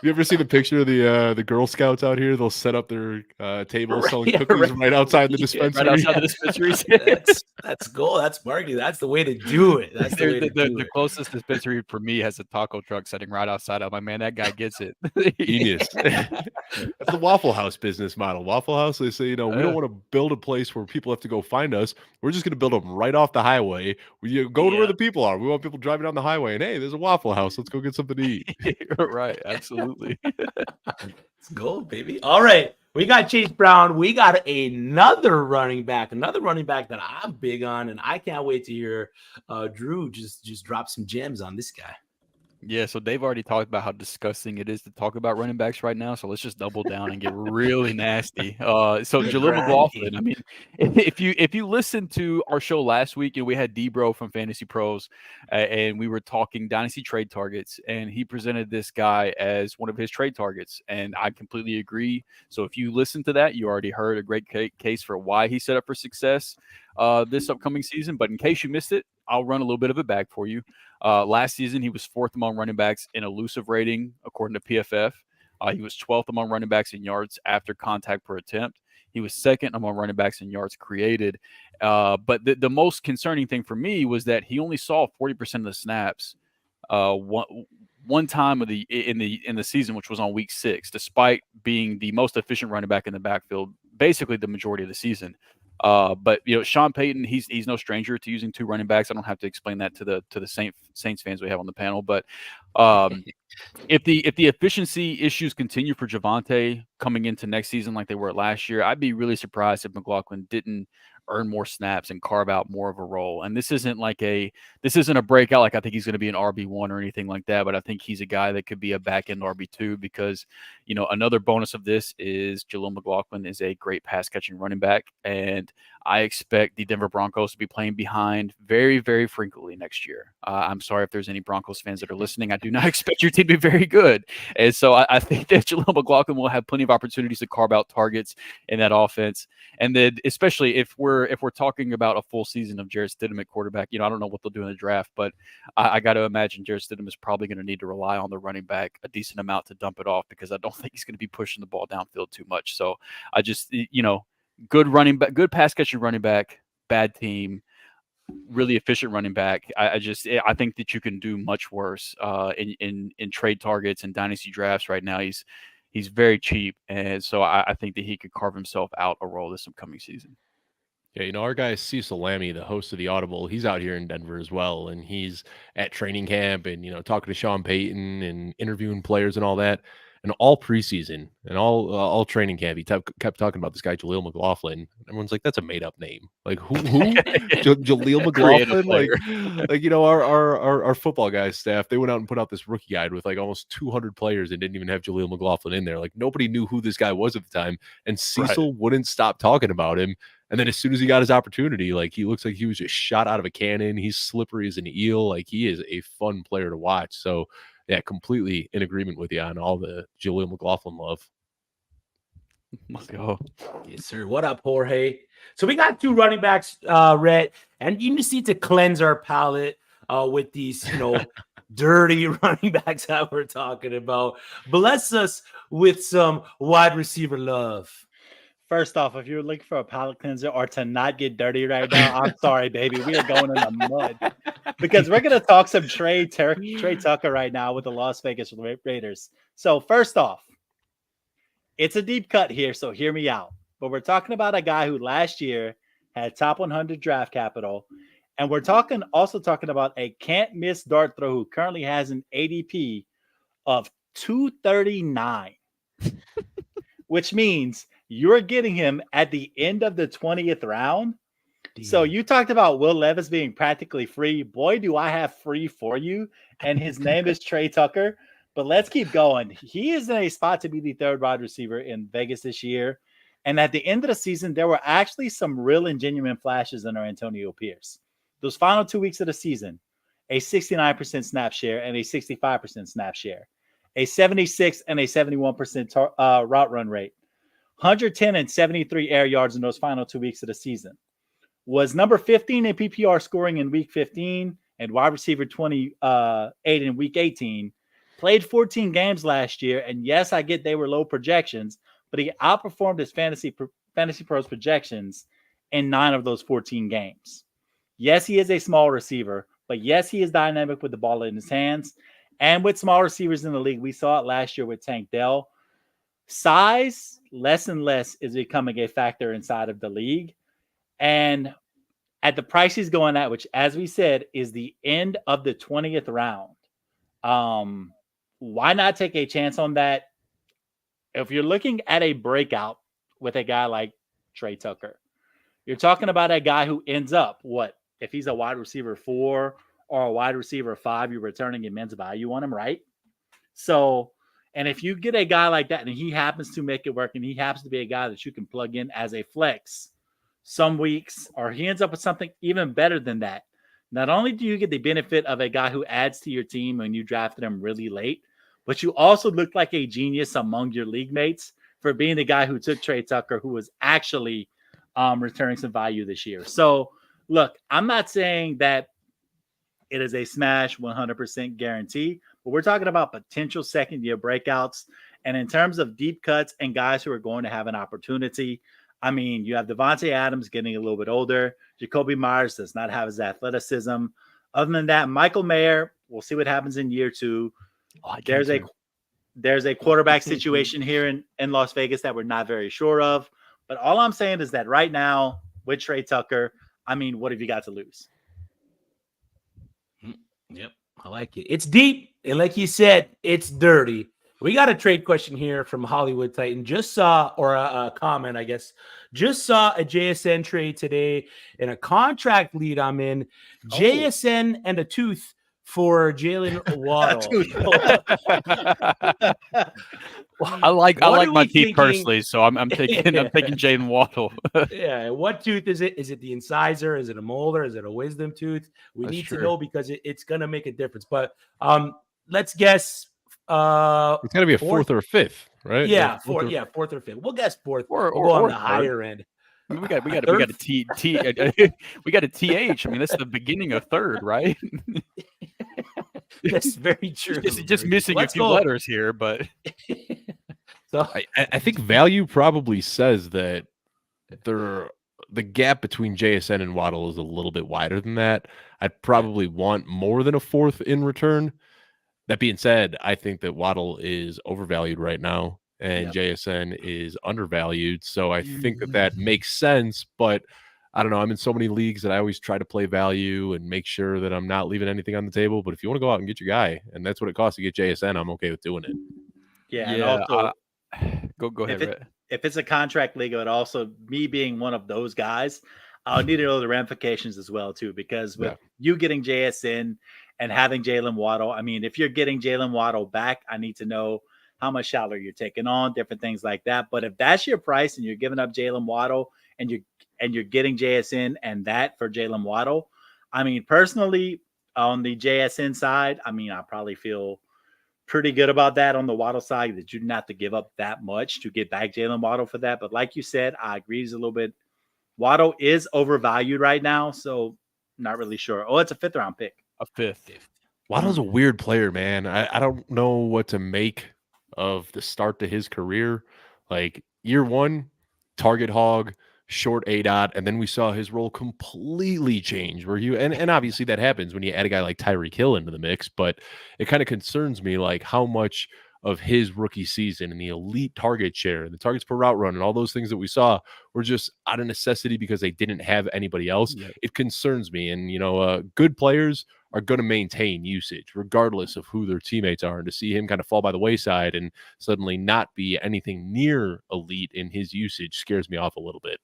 You ever see the picture of the Girl Scouts out here? They'll set up their tables Right, selling yeah, cookies right outside the yeah, Right dispensary. outside the dispensaries. that's goal. That's marketing. That's the way to do it. That's the There's way to do the it. closest dispensary for me has a taco truck sitting right outside. I'm like, man, that guy gets it. Genius. That's the Waffle House business model. Waffle House, they say, we don't want to build a place where people have to go find us. We're just going to build them right off the highway. We go to where Yeah, the people are. We want people driving down the highway and, hey, there's a Waffle House. Let's go get something to eat. Right, absolutely. let's go, baby. All right. We got Chase Brown. We got another running back that I'm big on, and I can't wait to hear Drew just drop some gems on this guy. Yeah, so Dave already talked about how disgusting it is to talk about running backs right now. So let's just double down and get really nasty. So Jaleel McLaughlin. I mean, if you listen to our show last week, we had Debro from Fantasy Pros, and we were talking dynasty trade targets, and he presented this guy as one of his trade targets, and I completely agree. So if you listen to that, you already heard a great case for why he's set up for success this upcoming season. But in case you missed it, I'll run a little bit of it back for you. Last season, he was fourth among running backs in elusive rating, according to PFF. He was 12th among running backs in yards after contact per attempt. He was second among running backs in yards created. But the most concerning thing for me was that he only saw 40% of the snaps one time in the season, which was on week 6, despite being the most efficient running back in the backfield basically the majority of the season. But Sean Payton, he's no stranger to using 2 running backs. I don't have to explain that to the Saints fans we have on the panel. But if the efficiency issues continue for Javonte coming into next season like they were last year, I'd be really surprised if McLaughlin didn't earn more snaps and carve out more of a role. And this isn't a breakout like I think he's going to be an RB1 or anything like that, but I think he's a guy that could be a back end RB2 because another bonus of this is Jaleel McLaughlin is a great pass catching running back, and I expect the Denver Broncos to be playing behind very, very frequently next year. I'm sorry if there's any Broncos fans that are listening. I do not expect your team to be very good. And so I think that Jaleel McLaughlin will have plenty of opportunities to carve out targets in that offense. And then especially if we're talking about a full season of Jarrett Stidham at quarterback, I don't know what they'll do in the draft, but I got to imagine Jarrett Stidham is probably going to need to rely on the running back a decent amount to dump it off because I don't think he's going to be pushing the ball downfield too much. So I just, good running back, good pass catching running back, bad team, really efficient running back. I think that you can do much worse in trade targets and dynasty drafts right now. He's very cheap, and so I think that he could carve himself out a role this upcoming season. Yeah, our guy Cecil Lammey, the host of the Audible, he's out here in Denver as well, and he's at training camp and talking to Sean Payton and interviewing players and all that. And all preseason and all training camp, he kept talking about this guy Jaleel McLaughlin. Everyone's like, "That's a made up name. Like who? Jaleel McLaughlin? Like our football guys staff, they went out and put out this rookie guide with like almost 200 players and didn't even have Jaleel McLaughlin in there. Like nobody knew who this guy was at the time, and Cecil wouldn't stop talking about him. And then as soon as he got his opportunity, like he looks like he was just shot out of a cannon. He's slippery as an eel. Like he is a fun player to watch. So yeah, completely in agreement with you on all the Jaleel McLaughlin love. Let's go. Yes, sir. What up, Jorge? So we got 2 running backs, Rhett, and you just need to cleanse our palate with these, dirty running backs that we're talking about. Bless us with some wide receiver love. First off, if you're looking for a palate cleanser or to not get dirty right now, I'm sorry, baby. We are going in the mud because we're going to talk some Trey Tucker right now with the Las Vegas Raiders. So first off, it's a deep cut here, so hear me out. But we're talking about a guy who last year had top 100 draft capital And we're also talking about a can't miss dart throw who currently has an ADP of 239, which means you're getting him at the end of the 20th round. So you talked about Will Levis being practically free. Boy, do I have free for you. And his name is Trey Tucker. But let's keep going. He is in a spot to be the third wide receiver in Vegas this year. And at the end of the season, there were actually some real and genuine flashes in our Antonio Pierce. Those final 2 weeks of the season, a 69% snap share and a 65% snap share, a 76 and a 71% route run rate, 110 and 73 air yards in those final 2 weeks of the season. Was number 15 in PPR scoring in week 15 and wide receiver 28 in week 18. Played 14 games last year. And yes, I get they were low projections, but he outperformed his Fantasy Pros projections in 9 of those 14 games. Yes, he is a small receiver, but yes, he is dynamic with the ball in his hands. And with small receivers in the league, we saw it last year with Tank Dell. Size, less and less, is becoming a factor inside of the league. And at the price he's going at, which, as we said, is the end of the 20th round, why not take a chance on that? If you're looking at a breakout with a guy like Trey Tucker, you're talking about a guy who ends up, if he's a wide receiver 4 or a wide receiver 5, you're returning immense value on him, right? So, and if you get a guy like that and he happens to make it work and he happens to be a guy that you can plug in as a flex some weeks, or he ends up with something even better than that, not only do you get the benefit of a guy who adds to your team when you drafted him really late, but you also look like a genius among your league mates for being the guy who took Trey Tucker, who was actually returning some value this year. So, look, I'm not saying that it is a smash 100% guarantee, but we're talking about potential second-year breakouts. And in terms of deep cuts and guys who are going to have an opportunity, I mean, you have Devontae Adams getting a little bit older. Jacoby Myers does not have his athleticism. Other than that, Michael Mayer, we'll see what happens in year 2. There's a quarterback situation here in Las Vegas that we're not very sure of. But all I'm saying is that right now, with Trey Tucker, I mean, what have you got to lose? Yep, I like it. It's deep, and like you said, it's dirty. We got a trade question here from Hollywood Titan. Just saw, or a comment, I guess. Just saw a JSN trade today in a contract lead I'm in. JSN and a tooth for Jalen Waddle. I like my teeth personally, so I'm taking Jalen Waddle. Yeah, what tooth is it? Is it the incisor? Is it a molar? Is it a wisdom tooth? We need to know because it's gonna make a difference. But let's guess. It's gonna be a fourth or a fifth, right? Yeah, fourth or fifth. We'll guess fourth or we'll go on the higher end. I mean, we got a TH. I mean, that's the beginning of third, right? That's very true. Just missing a few letters here, but so I think value probably says that the gap between JSN and Waddle is a little bit wider than that. I'd probably want more than a fourth in return. That being said, I think that Waddle is overvalued right now and JSN is undervalued. So I think that makes sense, but I don't know. I'm in so many leagues that I always try to play value and make sure that I'm not leaving anything on the table. But if you want to go out and get your guy, and that's what it costs to get JSN, I'm okay with doing it. Yeah. And also, go ahead, Rhett. If it's a contract league, and also me being one of those guys, I'll need to know the ramifications as well, too, because with you getting JSN and having Jalen Waddle, I mean, if you're getting Jalen Waddle back, I need to know how much salary you're taking on, different things like that. But if that's your price and you're giving up Jalen Waddle and you're getting JSN and that for Jalen Waddle, I mean, personally, on the JSN side, I mean, I probably feel pretty good about that on the Waddle side, that you didn't have to give up that much to get back Jalen Waddle for that. But like you said, I agree, he's a little bit. Waddle is overvalued right now, so not really sure. Oh, it's a 5th round pick. A fifth. Waddle's a weird player, man. I don't know what to make of the start to his career. Like year 1, target hog, short ADOT, and then we saw his role completely change where and obviously that happens when you add a guy like Tyreek Hill into the mix, but it kind of concerns me like how much of his rookie season and the elite target share and the targets per route run and all those things that we saw were just out of necessity because they didn't have anybody else. Yeah. It concerns me. And, good players are going to maintain usage regardless of who their teammates are. And to see him kind of fall by the wayside and suddenly not be anything near elite in his usage scares me off a little bit.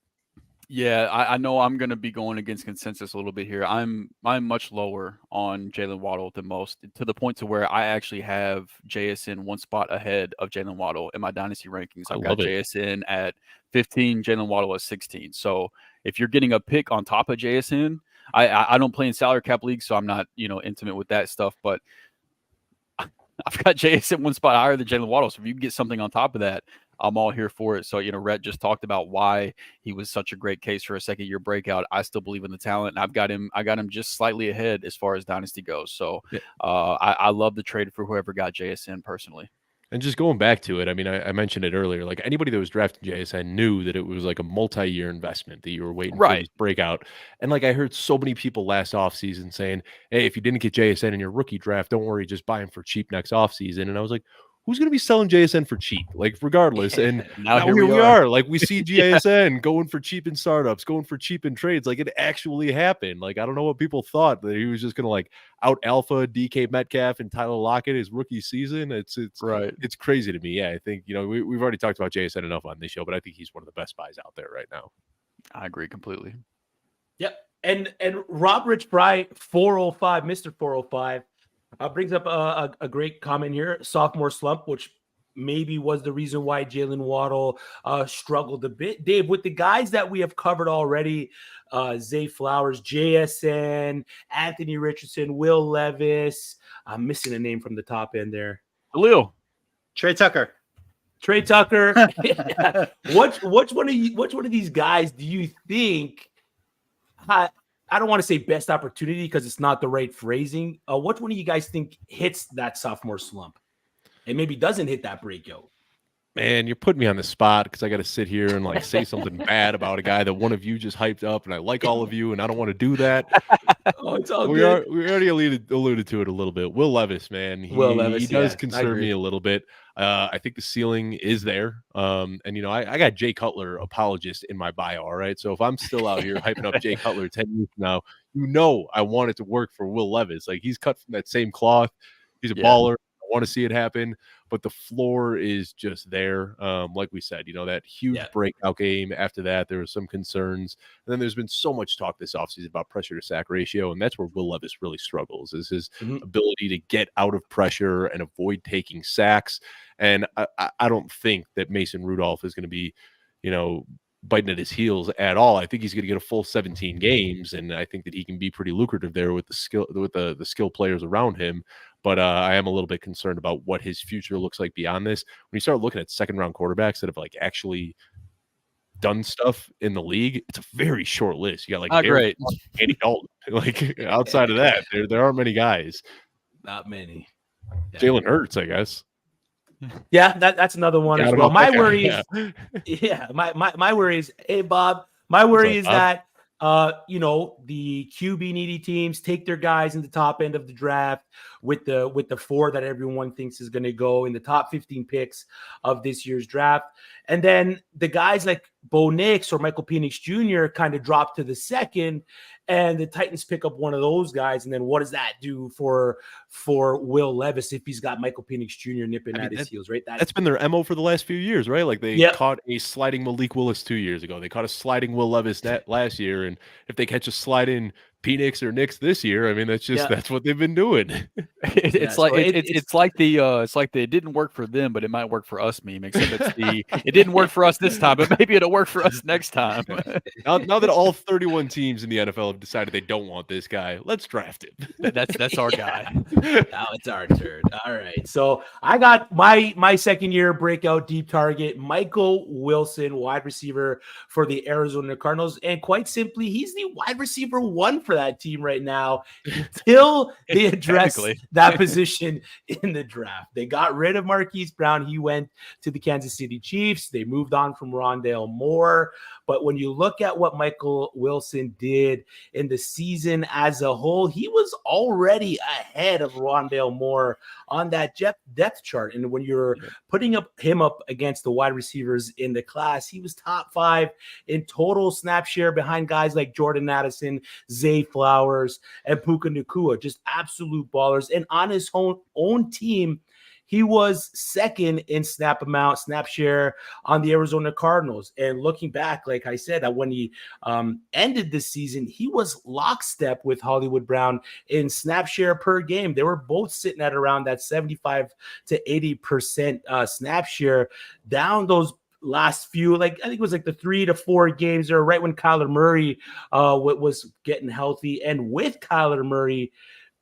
Yeah, I know I'm going to be going against consensus a little bit here. I'm much lower on Jalen Waddle than most, to the point to where I actually have JSN one spot ahead of Jalen Waddle in my dynasty rankings. I've got JSN at 15, Jalen Waddle at 16. So if you're getting a pick on top of JSN, I don't play in salary cap leagues, so I'm not intimate with that stuff. But I've got JSN one spot higher than Jalen Waddle. So if you can get something on top of that, I'm all here for it. So, Rhett just talked about why he was such a great case for a second-year breakout. I still believe in the talent, and I got him just slightly ahead as far as dynasty goes. So, I love the trade for whoever got JSN personally. And just going back to it, I mean, I mentioned it earlier. Like anybody that was drafting JSN knew that it was like a multi-year investment that you were waiting for this breakout. And like I heard so many people last offseason saying, hey, if you didn't get JSN in your rookie draft, don't worry, just buy him for cheap next offseason. And I was like, who's going to be selling JSN for cheap? Like regardless. And now here we are. Like we see JSN going for cheap in startups, going for cheap in trades. Like it actually happened. Like I don't know what people thought, that he was just going to like out alpha DK Metcalf and Tyler Lockett his rookie season. It's right. It's crazy to me. Yeah, I think we've already talked about JSN enough on this show, but I think he's one of the best buys out there right now. I agree completely. Yep. And Rob Rich Fry 405, Mr. 405. Brings up a great comment here. Sophomore slump, which maybe was the reason why Jalen Waddle struggled a bit. Dave, with the guys that we have covered already, Zay Flowers, JSN, Anthony Richardson, Will Levis. I'm missing a name from the top end there. Khalil. Trey Tucker. Which one of these guys do you think I don't want to say best opportunity because it's not the right phrasing. Which one of you guys think hits that sophomore slump and maybe doesn't hit that breakout? Man, you're putting me on the spot because I got to sit here and like say something bad about a guy that one of you just hyped up, and I like all of you, and I don't want to do that. It's all we good. We already alluded to it a little bit. Will Levis, man, he does concern me a little bit. I think the ceiling is there. And I got Jay Cutler apologist in my bio. All right. So if I'm still out here hyping up Jay Cutler 10 years from now, I want it to work for Will Levis. Like he's cut from that same cloth. He's a baller. I want to see it happen, but the floor is just there. Like we said, that huge breakout game. After that, there were some concerns. And then there's been so much talk this offseason about pressure to sack ratio. And that's where Will Levis really struggles, is his ability to get out of pressure and avoid taking sacks. And I don't think that Mason Rudolph is going to be, biting at his heels at all. I think he's going to get a full 17 games, and I think that he can be pretty lucrative there with the skill players around him. But I am a little bit concerned about what his future looks like beyond this. When you start looking at second round quarterbacks that have like actually done stuff in the league, it's a very short list. You got like Andy Dalton. Like outside of that, there aren't many guys. Not many. Yeah. Jalen Hurts, I guess. Yeah, that's another one as well. My worry is, my worry is, hey Bob, my worry is that the QB needy teams take their guys in the top end of the draft with the 4 that everyone thinks is going to go in the top 15 picks of this year's draft, and then the guys like Bo Nix or Michael Penix Jr. kind of drop to the second, and the Titans pick up one of those guys, and then what does that do for Will Levis if he's got Michael Penix Jr. nipping at his heels, right? That's been their MO for the last few years, right? Like they caught a sliding Malik Willis 2 years ago. They caught a sliding Will Levis last year, and if they catch a sliding Penix or Nix this year, I mean that's what they've been doing. It's like it didn't work for them, but it might work for us meme. Except it didn't work for us this time, but maybe it'll work for us next time. now that all 31 teams in the NFL have decided they don't want this guy, let's draft him. That's our guy. Now it's our turn. All right, so I got my second year breakout deep target, Michael Wilson, wide receiver for the Arizona Cardinals, and quite simply, he's the wide receiver 1 for that team right now until they address Technically. that position in the draft. They got rid of Marquise Brown. He went to the Kansas City Chiefs. They moved on from Rondale Moore. But when you look at what Michael Wilson did in the season as a whole, he was already ahead of Rondale Moore on that depth chart. And when you're putting him up against the wide receivers in the class, he was top 5 in total snap share behind guys like Jordan Addison, Zay Flowers, and Puka Nacua, just absolute ballers. And on his own team, he was second in snap share on the Arizona Cardinals. And looking back, like I said, that when he ended this season, he was lockstep with Hollywood Brown in snap share per game. They were both sitting at around that 75 to 80% snap share down those last few, like I think it was like the 3 to 4 games or right when Kyler Murray was getting healthy. And with Kyler Murray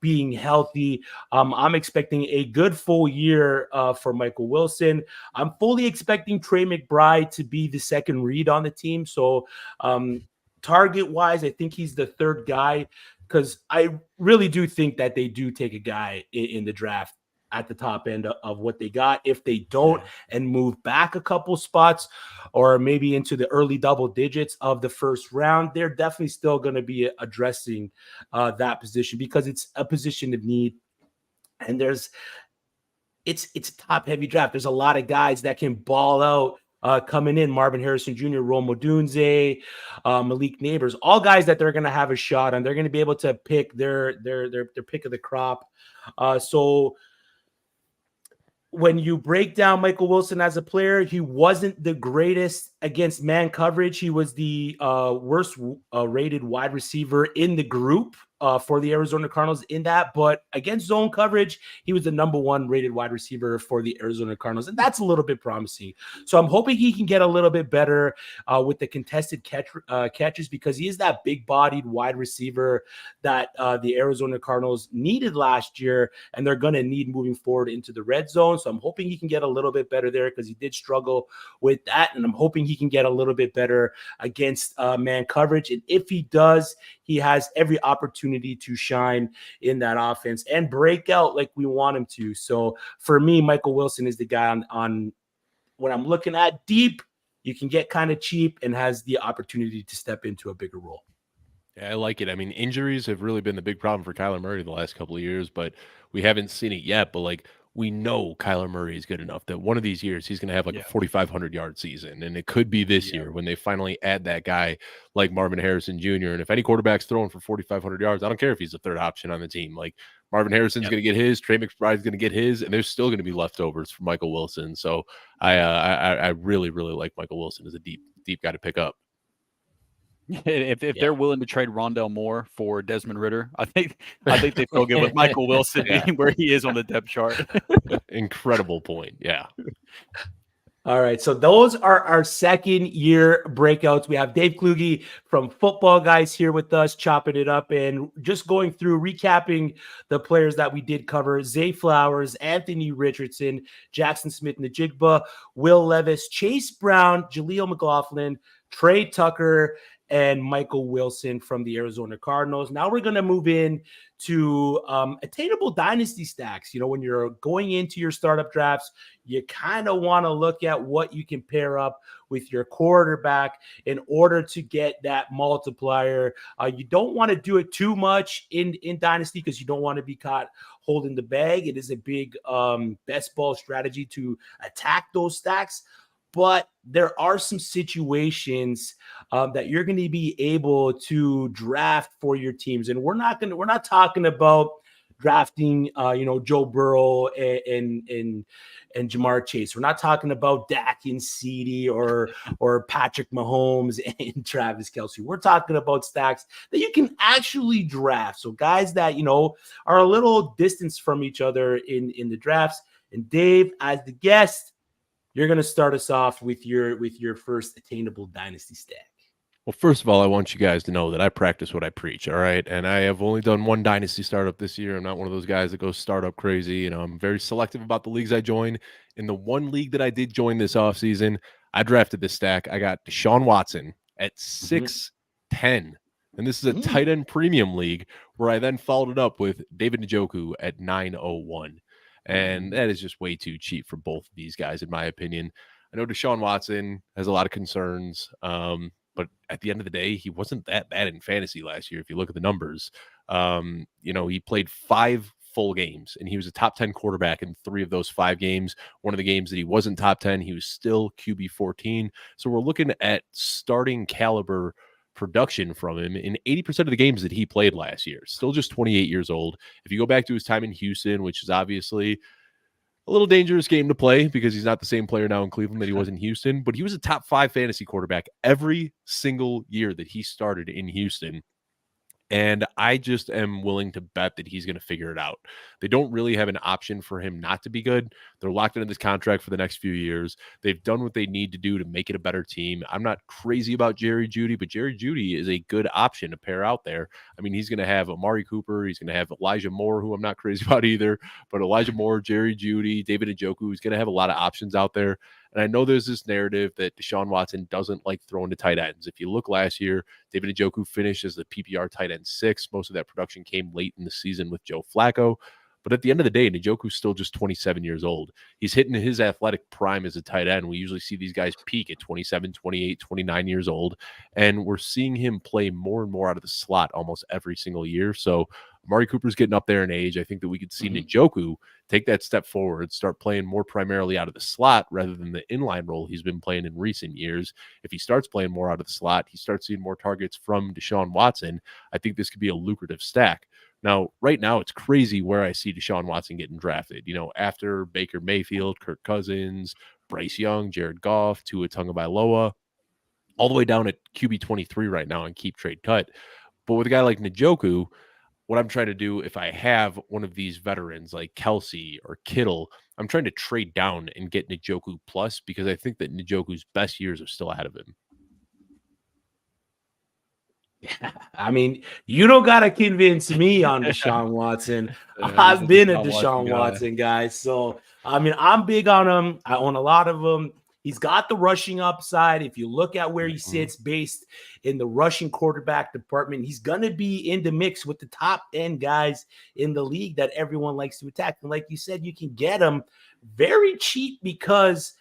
being healthy, I'm expecting a good full year for Michael Wilson. I'm fully expecting Trey McBride to be the second read on the team. So target wise, I think he's the third guy, because I really do think that they do take a guy in the draft at the top end of what they got. If they don't and move back a couple spots or maybe into the early double digits of the first round, they're definitely still going to be addressing that position, because it's a position of need. And it's a top heavy draft. There's a lot of guys that can ball out coming in. Marvin Harrison Jr., Rome Odunze, Malik Neighbors, all guys that they're going to have a shot on. They're going to be able to pick their pick of the crop. So when you break down Michael Wilson as a player, he wasn't the greatest against man coverage. He was the worst rated wide receiver in the group for the Arizona Cardinals in that. But against zone coverage, he was the number 1 rated wide receiver for the Arizona Cardinals. And that's a little bit promising. So I'm hoping he can get a little bit better with the contested catches, because he is that big-bodied wide receiver that the Arizona Cardinals needed last year, and they're going to need moving forward into the red zone. So I'm hoping he can get a little bit better there, because he did struggle with that. And I'm hoping he can get a little bit better against man coverage. And if he does, he has every opportunity to shine in that offense and break out like we want him to. So for me, Michael Wilson is the guy on when I'm looking at deep, you can get kind of cheap and has the opportunity to step into a bigger role. Yeah, I like it. I mean, injuries have really been the big problem for Kyler Murray the last couple of years, but we haven't seen it yet. But like, we know Kyler Murray is good enough that one of these years he's going to have like a 4,500 yard season. And it could be this year when they finally add that guy like Marvin Harrison Jr. And if any quarterback's throwing for 4,500 yards, I don't care if he's the third option on the team. Like, Marvin Harrison's going to get his, Trey McBride's going to get his, and there's still going to be leftovers for Michael Wilson. So I really, really like Michael Wilson as a deep guy to pick up. If they're willing to trade Rondale Moore for Desmond Ridder, I think they feel good with Michael Wilson being where he is on the depth chart. Incredible point. Yeah. All right, so those are our second year breakouts. We have Dave Kluge from Footballguys here with us, chopping it up and just going through, recapping the players that we did cover: Zay Flowers, Anthony Richardson, Jackson Smith-Njigba, Will Levis, Chase Brown, Jaleel McLaughlin, Trey Tucker, and Michael Wilson from the Arizona Cardinals. Now we're going to move in to attainable dynasty stacks. You know, when you're going into your startup drafts, you kind of want to look at what you can pair up with your quarterback in order to get that multiplier. You don't want to do it too much in dynasty, because you don't want to be caught holding the bag. It is a big best ball strategy to attack those stacks. But there are some situations that you're going to be able to draft for your teams, and we're not talking about drafting, Joe Burrow and Jamar Chase. We're not talking about Dak and CeeDee or Patrick Mahomes and Travis Kelce. We're talking about stacks that you can actually draft. So guys that are a little distance from each other in the drafts. And Dave, as the guest, you're going to start us off with your first attainable dynasty stack. Well, first of all, I want you guys to know that I practice what I preach, all right? And I have only done one dynasty startup this year. I'm not one of those guys that goes startup crazy. I'm very selective about the leagues I join. In the one league that I did join this offseason, I drafted this stack. I got Deshaun Watson at 6'10", And this is a tight end premium league where I then followed it up with David Njoku at 901. And that is just way too cheap for both of these guys, in my opinion. I know Deshaun Watson has a lot of concerns, but at the end of the day, he wasn't that bad in fantasy last year. If you look at the numbers, he played 5 full games and he was a top 10 quarterback in 3 of those 5 games. One of the games that he wasn't top 10, he was still QB 14. So we're looking at starting caliber production from him in 80% of the games that he played last year. Still just 28 years old. If you go back to his time in Houston, which is obviously a little dangerous game to play because he's not the same player now in Cleveland that he was in Houston, but he was a top 5 fantasy quarterback every single year that he started in Houston. And I just am willing to bet that he's going to figure it out. They don't really have an option for him not to be good. They're locked into this contract for the next few years. They've done what they need to do to make it a better team. I'm not crazy about Jerry Jeudy, but Jerry Jeudy is a good option to pair out there. I mean, he's going to have Amari Cooper. He's going to have Elijah Moore, who I'm not crazy about either. But Elijah Moore, Jerry Jeudy, David Njoku, he's going to have a lot of options out there. And I know there's this narrative that Deshaun Watson doesn't like throwing to tight ends. If you look last year, David Njoku finished as the PPR tight end 6. Most of that production came late in the season with Joe Flacco. But at the end of the day, Njoku's still just 27 years old. He's hitting his athletic prime as a tight end. We usually see these guys peak at 27, 28, 29 years old. And we're seeing him play more and more out of the slot almost every single year. So Amari Cooper's getting up there in age. I think that we could see Njoku take that step forward, start playing more primarily out of the slot rather than the inline role he's been playing in recent years. If he starts playing more out of the slot, he starts seeing more targets from Deshaun Watson. I think this could be a lucrative stack. Now, right now, it's crazy where I see Deshaun Watson getting drafted. After Baker Mayfield, Kirk Cousins, Bryce Young, Jared Goff, Tua Tagovailoa, all the way down at QB 23 right now and keep trade cut. But with a guy like Njoku, what I'm trying to do, if I have one of these veterans like Kelsey or Kittle, I'm trying to trade down and get Njoku plus because I think that Njoku's best years are still ahead of him. Yeah, I mean, you don't got to convince me on Deshaun Watson. I've been a Deshaun Watson guy. So, I mean, I'm big on him. I own a lot of them. He's got the rushing upside. If you look at where he sits based in the rushing quarterback department, he's going to be in the mix with the top end guys in the league that everyone likes to attack. And like you said, you can get him very cheap because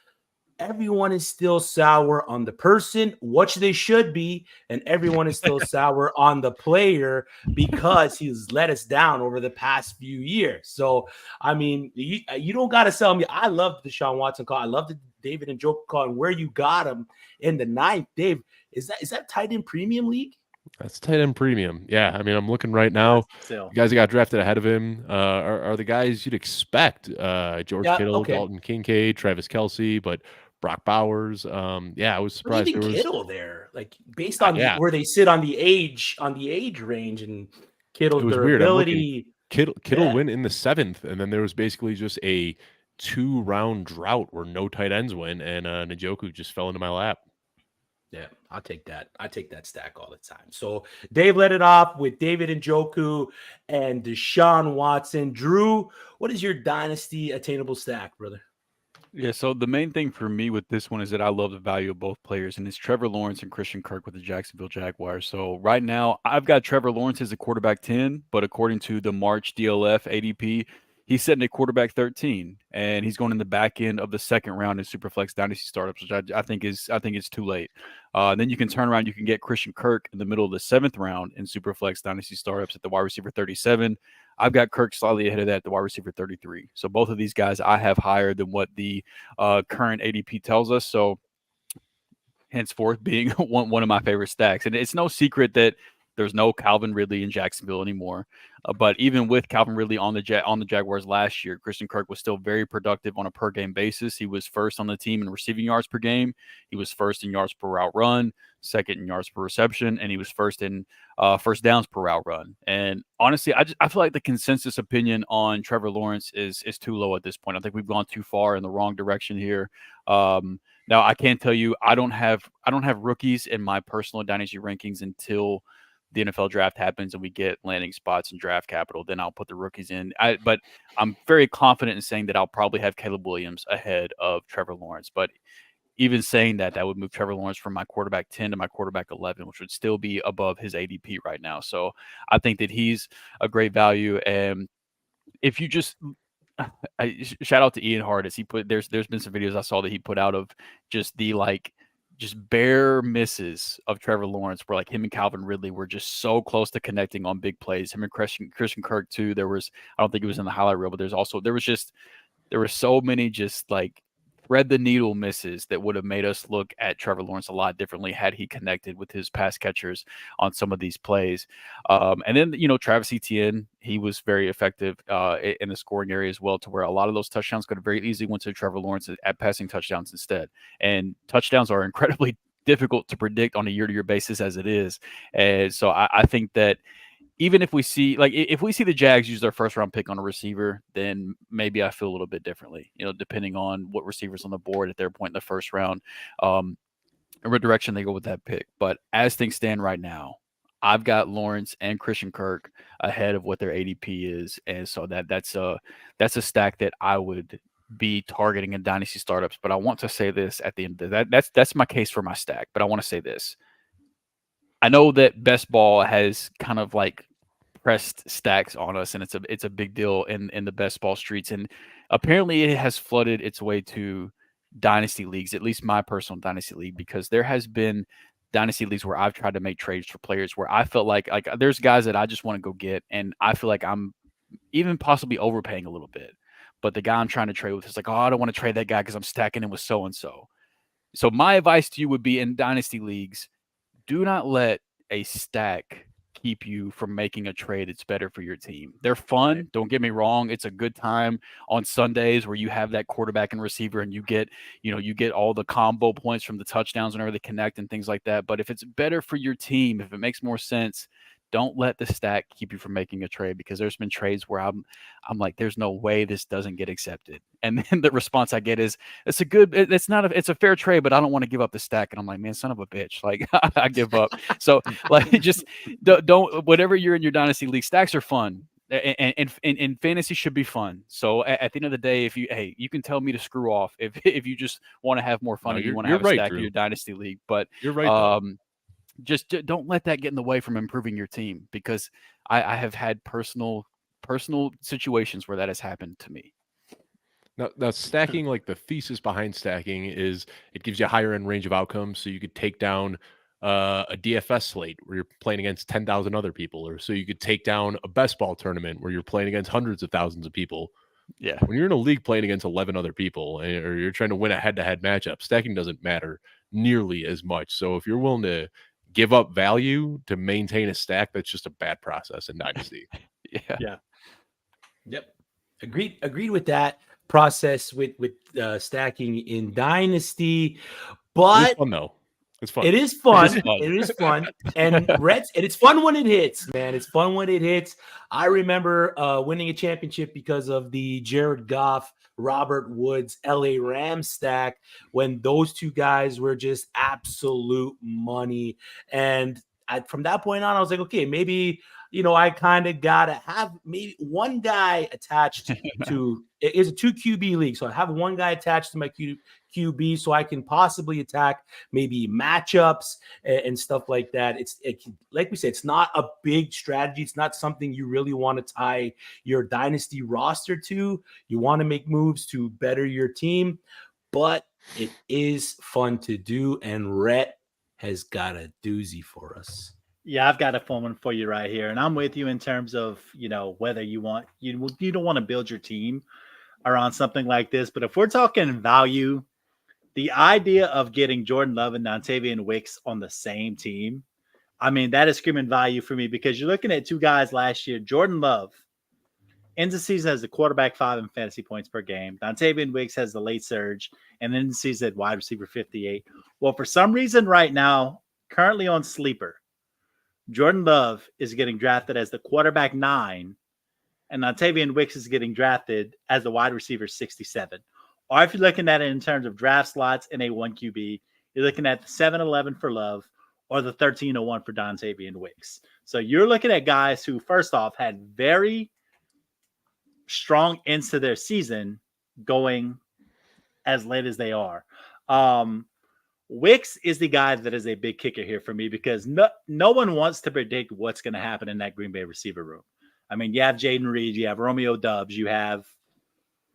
everyone is still sour on the person, which they should be, and everyone is still sour on the player because he's let us down over the past few years. So, I mean, you don't got to sell me. I love the Deshaun Watson call. I love the David Njoku call, and where you got him in the 9th. Dave, is that tight end premium league? That's tight end premium. Yeah, I mean, I'm looking right now. The guys that got drafted ahead of him are the guys you'd expect. George Kittle, Dalton Kincaid, Travis Kelce, but Brock Bowers. I was surprised there was Kittle there, like based on where they sit on the age range, and Kittle's durability. Kittle went in the 7th, and then there was basically just a 2-round drought where no tight ends went, and Njoku just fell into my lap. Yeah, I'll take that. I take that stack all the time. So Dave led it off with David Njoku and Deshaun Watson. Drew, what is your dynasty attainable stack, brother? Yeah, so the main thing for me with this one is that I love the value of both players, and it's Trevor Lawrence and Christian Kirk with the Jacksonville Jaguars. So right now, I've got Trevor Lawrence as a quarterback 10, but according to the March DLF ADP, he's sitting at quarterback 13, and he's going in the back end of the 2nd round in Superflex Dynasty startups, which I think is too late. Then you can turn around, you can get Christian Kirk in the middle of the 7th round in Superflex Dynasty startups at the wide receiver 37. I've got Kirk slightly ahead of that at the wide receiver 33. So both of these guys I have higher than what the current ADP tells us. So henceforth being one of my favorite stacks. And it's no secret that there's no Calvin Ridley in Jacksonville anymore. But even with Calvin Ridley on the Jaguars last year, Christian Kirk was still very productive on a per-game basis. He was first on the team in receiving yards per game. He was first in yards per route run, second in yards per reception, and he was first in first downs per route run. And honestly, I feel like the consensus opinion on Trevor Lawrence is too low at this point. I think we've gone too far in the wrong direction here. Now, I can tell you, I don't have rookies in my personal dynasty rankings until the NFL draft happens and we get landing spots and draft capital. Then I'll put the rookies in. But I'm very confident in saying that I'll probably have Caleb Williams ahead of Trevor Lawrence. But even saying that, that would move Trevor Lawrence from my quarterback 10 to my quarterback 11, which would still be above his ADP right now. So I think that he's a great value. And if you just shout out to Ian Hart, as he put, there's been some videos I saw that he put out of just the just bare misses of Trevor Lawrence, where like him and Calvin Ridley were just so close to connecting on big plays. Him and Christian Kirk too. There was, I don't think it was in the highlight reel, but there were so many just like thread the needle misses that would have made us look at Trevor Lawrence a lot differently had he connected with his pass catchers on some of these plays. And then, Travis Etienne, he was very effective in the scoring area as well, to where a lot of those touchdowns could have very easily went to Trevor Lawrence at passing touchdowns instead. And touchdowns are incredibly difficult to predict on a year-to-year basis as it is. And so I think that even if we see the Jags use their first round pick on a receiver, then maybe I feel a little bit differently, depending on what receivers on the board at their point in the first round, and what direction they go with that pick. But as things stand right now, I've got Lawrence and Christian Kirk ahead of what their ADP is. And so that's a stack that I would be targeting in dynasty startups. But I want to say this at the end of that. That's my case for my stack. But I want to say this. I know that best ball has kind of like pressed stacks on us, and it's a big deal in the best ball streets. And apparently it has flooded its way to dynasty leagues, at least my personal dynasty league, because there has been dynasty leagues where I've tried to make trades for players where I felt like there's guys that I just want to go get, and I feel like I'm even possibly overpaying a little bit. But the guy I'm trying to trade with is like, oh, I don't want to trade that guy because I'm stacking him with so-and-so. So my advice to you would be, in dynasty leagues, do not let a stack keep you from making a trade that's better for your team. They're fun. Don't get me wrong. It's a good time on Sundays where you have that quarterback and receiver, and you get all the combo points from the touchdowns whenever they connect and things like that. But if it's better for your team, if it makes more sense, don't let the stack keep you from making a trade, because there's been trades where I'm like, there's no way this doesn't get accepted. And then the response I get is, it's a fair trade, but I don't want to give up the stack. And I'm like, man, son of a bitch. Like, I give up. So like, just don't, whatever you're in your dynasty league, stacks are fun. And fantasy should be fun. So at the end of the day, you can tell me to screw off if you just want to have more fun, and you want to have a stack in your dynasty league. But you're right. Just don't let that get in the way from improving your team, because I have had personal situations where that has happened to me. Now stacking, like the thesis behind stacking is it gives you a higher end range of outcomes. So you could take down a DFS slate where you're playing against 10,000 other people, or so you could take down a best ball tournament where you're playing against hundreds of thousands of people. Yeah. When you're in a league playing against 11 other people, or you're trying to win a head-to-head matchup, stacking doesn't matter nearly as much. So if you're willing to give up value to maintain a stack, that's just a bad process in dynasty. Yeah. Yep. Agreed with that process with stacking in dynasty. But it's fun though. It's fun. It is fun. It is fun. And it's fun when it hits, man. It's fun when it hits. I remember winning a championship because of the Jared Goff, Robert Woods, LA Rams stack, when those two guys were just absolute money. And from that point on, I was like, okay, maybe, I kind of got to have maybe one guy attached to – it is a 2 QB league. So I have one guy attached to my QB so I can possibly attack maybe matchups and stuff like that. Like we said, it's not a big strategy. It's not something you really want to tie your dynasty roster to. You want to make moves to better your team, but it is fun to do. And Rhett has got a doozy for us. Yeah, I've got a fun one for you right here. And I'm with you in terms of, whether you don't want to build your team around something like this. But if we're talking value, the idea of getting Jordan Love and Dontavian Wicks on the same team, I mean, that is screaming value for me, because you're looking at two guys last year. Jordan Love ends the season as the quarterback 5 in fantasy points per game. Dontavian Wicks has the late surge, and then the season at wide receiver 58. Well, for some reason right now, currently on Sleeper, Jordan Love is getting drafted as the quarterback 9, and Dontavian Wicks is getting drafted as the wide receiver 67. Or if you're looking at it in terms of draft slots in a 1 QB, you're looking at the 7-11 for Love or the 13-01 for Dontavian Wicks. So you're looking at guys who, first off, had very strong ends to their season going as late as they are. Wicks is the guy that is a big kicker here for me because no one wants to predict what's going to happen in that Green Bay receiver room. I mean, you have Jaden Reed, you have Romeo Doubs, you have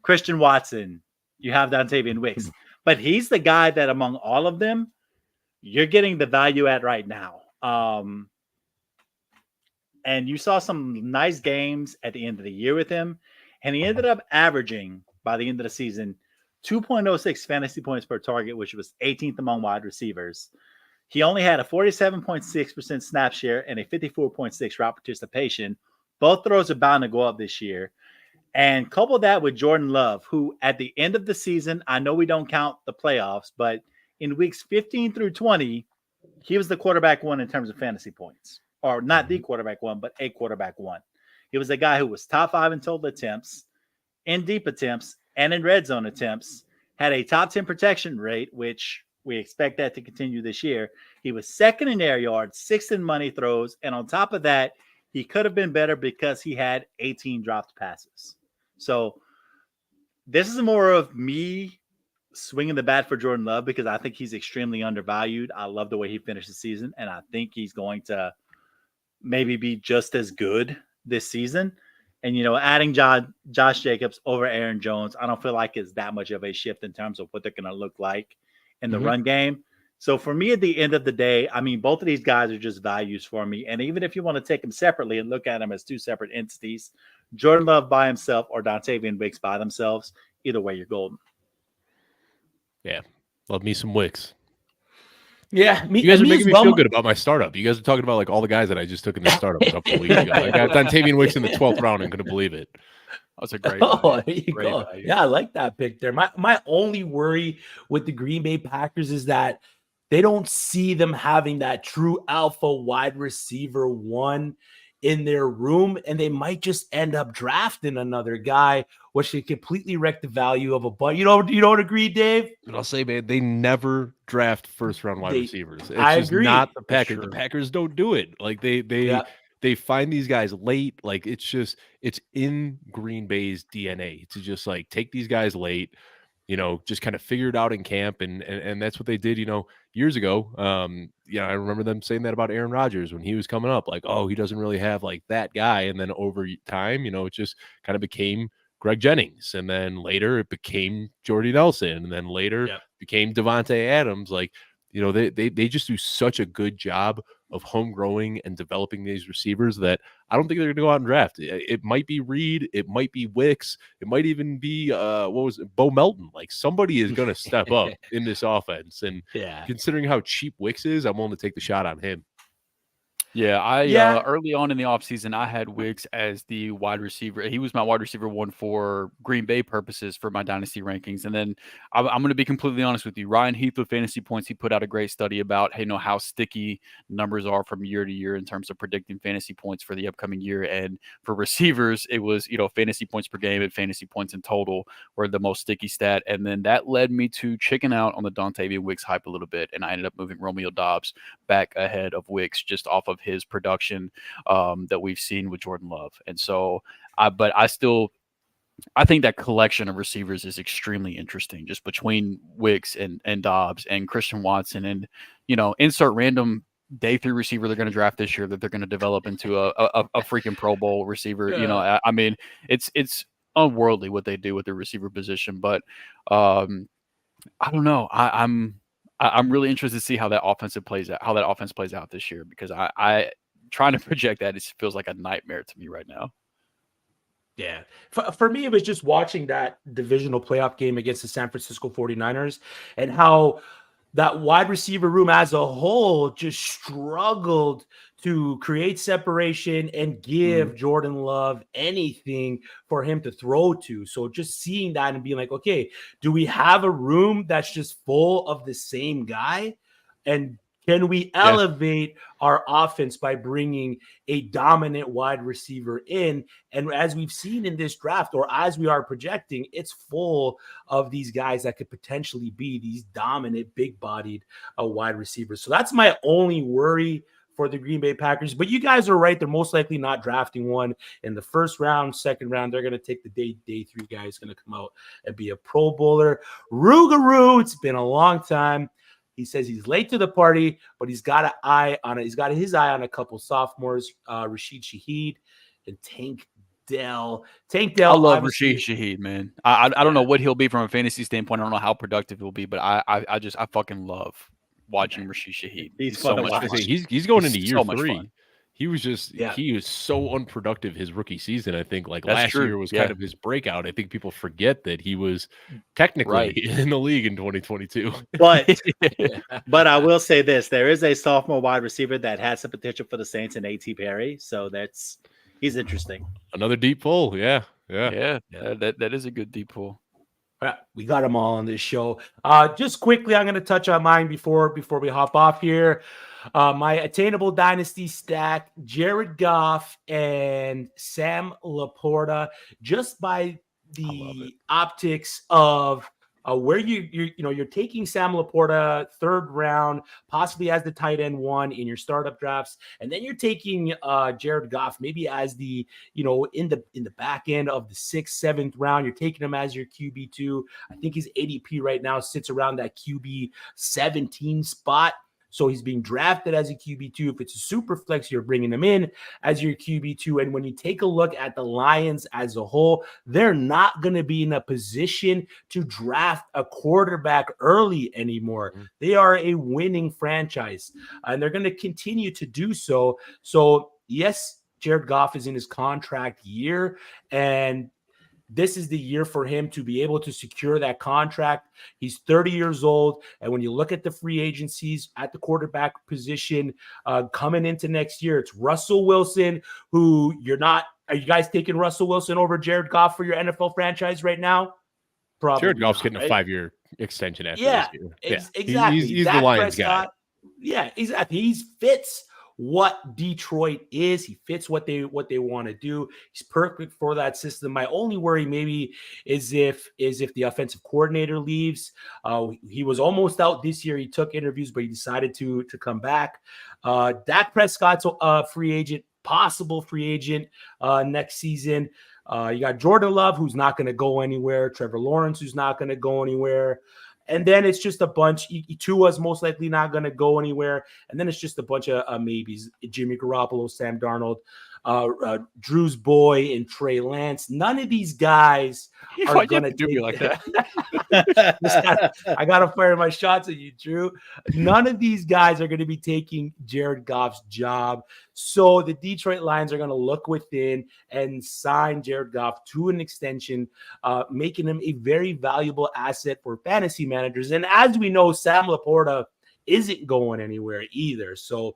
Christian Watson, you have Dontavian Wicks. But he's the guy that among all of them, you're getting the value at right now. And you saw some nice games at the end of the year with him. And he ended up averaging, by the end of the season, 2.06 fantasy points per target, which was 18th among wide receivers. He only had a 47.6% snap share and a 54.6 route participation. Both throws are bound to go up this year. And couple that with Jordan Love, who at the end of the season, I know we don't count the playoffs, but in weeks 15 through 20, he was the quarterback one in terms of fantasy points. Or not the quarterback one, but a quarterback one. He was a guy who was top 5 in total attempts, in deep attempts, and in red zone attempts. Had a top 10 protection rate, which we expect that to continue this year. He was second in air yards, 6th in money throws, and on top of that, he could have been better because he had 18 dropped passes. So this is more of me swinging the bat for Jordan Love because I think he's extremely undervalued. I love the way he finished the season, and I think he's going to maybe be just as good this season. And, adding Josh Jacobs over Aaron Jones, I don't feel like it's that much of a shift in terms of what they're going to look like in the run game. So for me, at the end of the day, I mean, both of these guys are just values for me. And even if you want to take them separately and look at them as two separate entities, Jordan Love by himself or Dontavian Wicks by themselves, either way, you're golden. Yeah. Love me some Wicks. Yeah, you guys are making me feel good about my startup. You guys are talking about like all the guys that I just took in the startup a couple of weeks ago. I got Dontavian Wicks in the 12th round and couldn't believe it. That's a great value. There you go. Value. Yeah, I like that pick there. My only worry with the Green Bay Packers is that they don't see them having that true alpha wide receiver one in their room, and they might just end up drafting another guy, which could completely wreck the value of a bunch. You don't agree, Dave? And I'll say, man, they never draft first-round wide receivers. It's I just agree. Not the Packers. Sure. The Packers don't do it. Like they find these guys late. Like it's in Green Bay's DNA to just like take these guys late. Just kind of figure it out in camp, and that's what they did, years ago. I remember them saying that about Aaron Rodgers when he was coming up, like, oh, he doesn't really have like that guy. And then over time, it just kind of became Greg Jennings, and then later it became Jordy Nelson, and then later became Devontae Adams. Like, they just do such a good job of home growing and developing these receivers that I don't think they're going to go out and draft. It might be Reed, it might be Wicks, it might even be Bo Melton. Like somebody is going to step up in this offense. And considering how cheap Wicks is, I'm willing to take the shot on him. Yeah, early on in the offseason, I had Wicks as the wide receiver. He was my wide receiver one for Green Bay purposes for my dynasty rankings. And then I'm going to be completely honest with you. Ryan Heath with Fantasy Points, he put out a great study about how sticky numbers are from year to year in terms of predicting fantasy points for the upcoming year. And for receivers, it was, fantasy points per game and fantasy points in total were the most sticky stat. And then that led me to chicken out on the Dontavian Wicks hype a little bit. And I ended up moving Romeo Doubs back ahead of Wicks just off of his production that we've seen with Jordan Love. And so I think that collection of receivers is extremely interesting, just between Wicks and Doubs and Christian Watson and insert random day 3 receiver they're going to draft this year that they're going to develop into a freaking Pro Bowl receiver. I mean it's unworldly what they do with their receiver position, but I don't know. I'm really interested to see how that offense plays out this year, because I trying to project that, it feels like a nightmare to me right now. Yeah. For me, it was just watching that divisional playoff game against the San Francisco 49ers and how that wide receiver room as a whole just struggled to create separation and give Jordan Love anything for him to throw to. So just seeing that and being like, okay, do we have a room that's just full of the same guy? And can we elevate our offense by bringing a dominant wide receiver in? And as we've seen in this draft, or as we are projecting, it's full of these guys that could potentially be these dominant, big-bodied wide receivers. So that's my only worry for the Green Bay Packers. But you guys are right. They're most likely not drafting one in the first round, second round. They're going to take the day 3 guy is going to come out and be a Pro Bowler. Rougarou, it's been a long time. He says he's late to the party, but he's got his eye on a couple sophomores, Rashid Shaheed and Tank Dell. I love Rashid Shaheed, man. I don't know what he'll be from a fantasy standpoint. I don't know how productive he'll be, but I fucking love watching Rashid Shaheed. He's so fun to much watch. fun. He's going into year so much 3. fun. He was he was so unproductive his rookie season. I think That's last true. year was kind of his breakout. I think people forget that he was technically in the league in 2022. But I will say this: there is a sophomore wide receiver that has some potential for the Saints in A.T. Perry, so he's interesting. Another deep pull, yeah. That is a good deep pull. We got them all on this show. Just quickly, I'm going to touch on mine before we hop off here. My attainable dynasty stack: Jared Goff and Sam Laporta. Just by the optics of where you're taking Sam Laporta 3rd round, possibly as the tight end 1 in your startup drafts, and then you're taking Jared Goff maybe as the in the back end of the 6th, 7th round. You're taking him as your QB2. I think his ADP right now sits around that QB 17 spot. So he's being drafted as a QB2. If it's a super flex, you're bringing him in as your QB2. And when you take a look at the Lions as a whole, they're not going to be in a position to draft a quarterback early anymore. They are a winning franchise, and they're going to continue to do so. So, yes, Jared Goff is in his contract year, and this is the year for him to be able to secure that contract. He's 30 years old. And when you look at the free agencies at the quarterback position coming into next year, it's Russell Wilson, who are you guys taking Russell Wilson over Jared Goff for your NFL franchise right now? Probably. Jared Goff's not, getting a 5-year extension after this year. Exactly. He's the Lions guy. Yeah, exactly. He fits what Detroit is. He fits what they want to do. He's perfect for that system. My only worry maybe is if the offensive coordinator leaves. He was almost out this year. He took interviews, but he decided to come back. Dak Prescott's a free agent, possible free agent next season. You got Jordan Love, who's not going to go anywhere. Trevor Lawrence, who's not going to go anywhere. And then it's just a bunch. Tua's most likely not going to go anywhere. And then it's just a bunch of maybes. Jimmy Garoppolo, Sam Darnold, Drew's boy, and Trey Lance. None of these guys are going to do me like that. I got to fire my shots at you, Drew. None of these guys are going to be taking Jared Goff's job. So the Detroit Lions are going to look within and sign Jared Goff to an extension, making him a very valuable asset for fantasy managers. And as we know, Sam Laporta isn't going anywhere either. So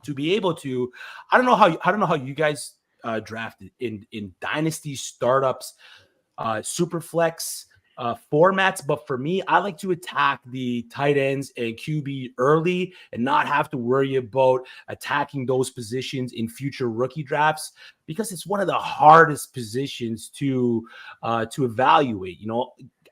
to be able to, I don't know how you guys drafted in dynasty startups, super flex formats, but for me, I like to attack the tight ends and QB early and not have to worry about attacking those positions in future rookie drafts, because it's one of the hardest positions to evaluate.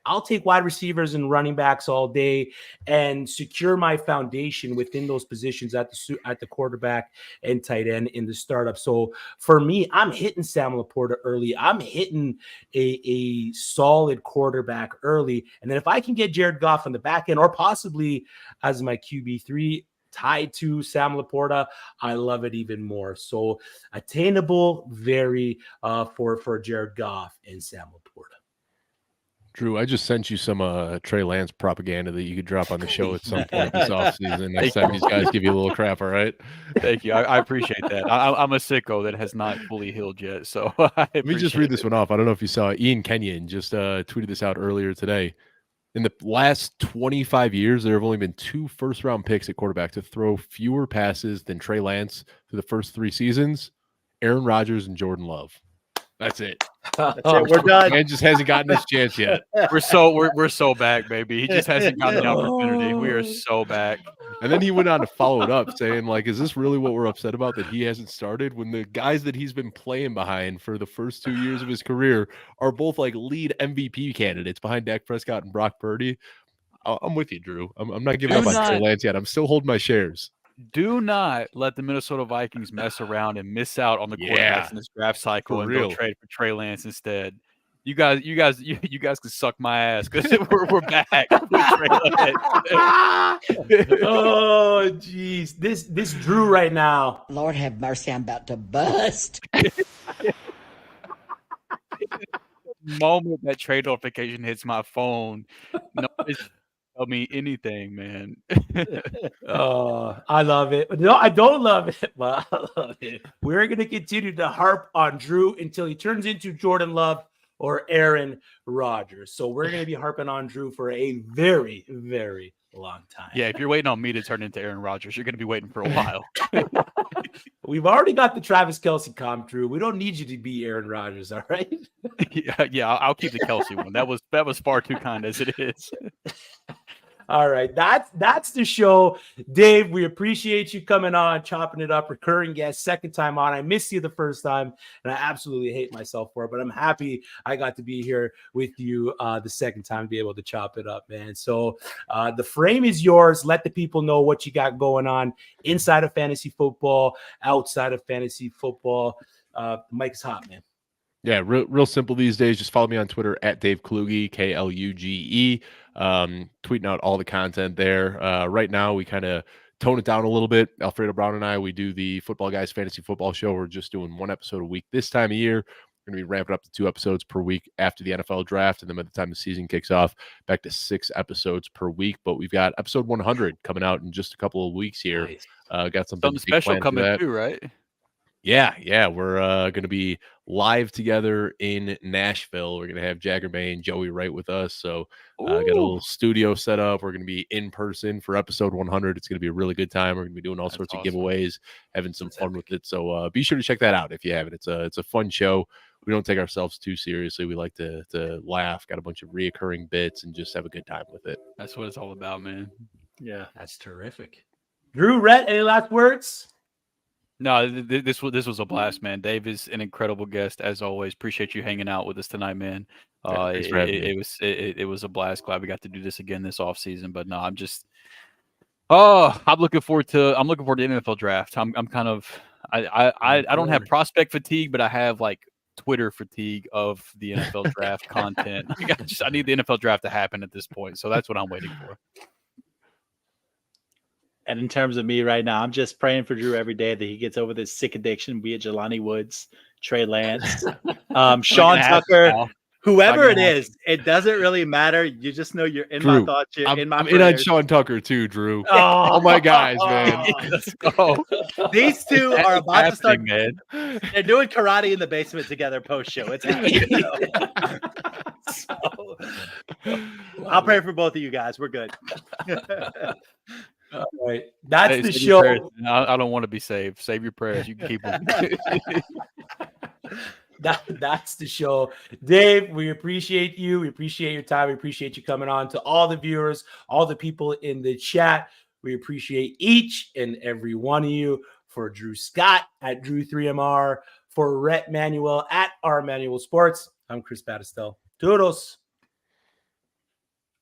I'll take wide receivers and running backs all day and secure my foundation within those positions at the quarterback and tight end in the startup. So for me, I'm hitting Sam Laporta early. I'm hitting a solid quarterback early. And then if I can get Jared Goff on the back end, or possibly as my QB3 tied to Sam Laporta, I love it even more. So attainable, very for Jared Goff and Sam Laporta. Drew, I just sent you some Trey Lance propaganda that you could drop on the show at some point this offseason. Next time these guys give you a little crap, all right? Thank you. I appreciate that. I'm a sicko that has not fully healed yet. So let me just read this one off. I don't know if you saw it. Ian Kenyon just tweeted this out earlier today. In the last 25 years, there have only been 2 first-round picks at quarterback to throw fewer passes than Trey Lance through the first 3 seasons: Aaron Rodgers and Jordan Love. That's it. That's it. We're done. Man just hasn't gotten his chance yet. We're so back, baby. He just hasn't gotten the opportunity. We are so back. And then he went on to follow it up saying, like, is this really what we're upset about, that he hasn't started when the guys that he's been playing behind for the first 2 years of his career are both like lead MVP candidates behind Dak Prescott and Brock Purdy? I'm with you, Drew. I'm not giving up on Trey Lance yet. I'm still holding my shares. Do not let the Minnesota Vikings mess around and miss out on the quarterbacks in this draft cycle and go trade for Trey Lance instead. You guys can suck my ass because we're back with Trey Lance. Oh, jeez. This Drew right now. Lord have mercy, I'm about to bust. Moment that trade notification hits my phone, nobody's tell me anything, man. Oh, I love it. No, I don't love it, but I love it. We're going to continue to harp on Drew until he turns into Jordan Love or Aaron Rodgers. So we're going to be harping on Drew for a very, very long time. Yeah, if you're waiting on me to turn into Aaron Rodgers, you're going to be waiting for a while. We've already got the Travis Kelce comp, Drew. We don't need you to be Aaron Rodgers, all right? Yeah, I'll keep the Kelce one. That was far too kind as it is. All right, that's the show. Dave, we appreciate you coming on, chopping it up, recurring guest, second time on. I missed you the first time, and I absolutely hate myself for it, but I'm happy I got to be here with you the second time to be able to chop it up, man. So the frame is yours. Let the people know what you got going on inside of fantasy football, outside of fantasy football. Mike's hot, man. Yeah, real simple these days. Just follow me on Twitter at Dave Kluge, Kluge. Tweeting out all the content there. Right now, we kind of tone it down a little bit. Alfredo Brown and I, we do the Footballguys Fantasy Football Show. We're just doing one episode a week this time of year. We're going to be ramping up to 2 episodes per week after the NFL draft. And then by the time the season kicks off, back to 6 episodes per week. But we've got episode 100 coming out in just a couple of weeks here. Nice. Got something special coming too, right? Yeah. We're going to be live together in Nashville. We're going to have Jagger May and Joey Wright with us. So got a little studio set up. We're going to be in person for episode 100. It's going to be a really good time. We're going to be doing all sorts of giveaways, having some fun with it. So be sure to check that out if you haven't. It's a fun show. We don't take ourselves too seriously. We like to laugh, got a bunch of reoccurring bits, and just have a good time with it. That's what it's all about, man. Yeah, that's terrific. Drew, Rhett, any last words? No, this was a blast, man. Dave is an incredible guest as always. Appreciate you hanging out with us tonight, man. It was a blast. Glad we got to do this again this off season. But no, I'm looking forward to the NFL draft. I don't have prospect fatigue, but I have like Twitter fatigue of the NFL draft content. I need the NFL draft to happen at this point, so that's what I'm waiting for. And in terms of me right now, I'm just praying for Drew every day that he gets over this sick addiction, be it Jelani Woods, Trey Lance, Sean Tucker, whoever it is. It doesn't really matter. You just know you're in Drew, my thoughts. You're in my I'm in on Sean Tucker too, Drew. Oh my guys, man. Let's go. These two are about to start. Man. They're doing karate in the basement together post show. It's happening. So, I'll pray for both of you guys. We're good. All right. That's the show. I don't want to be saved. Save your prayers. You can keep them. That's the show. Dave, we appreciate you. We appreciate your time. We appreciate you coming on. To all the viewers, all the people in the chat, we appreciate each and every one of you. For Drew Scott at Drew3MR, for Rhett Manuel at R Manuel Sports, I'm Chris Battistel. Toodles.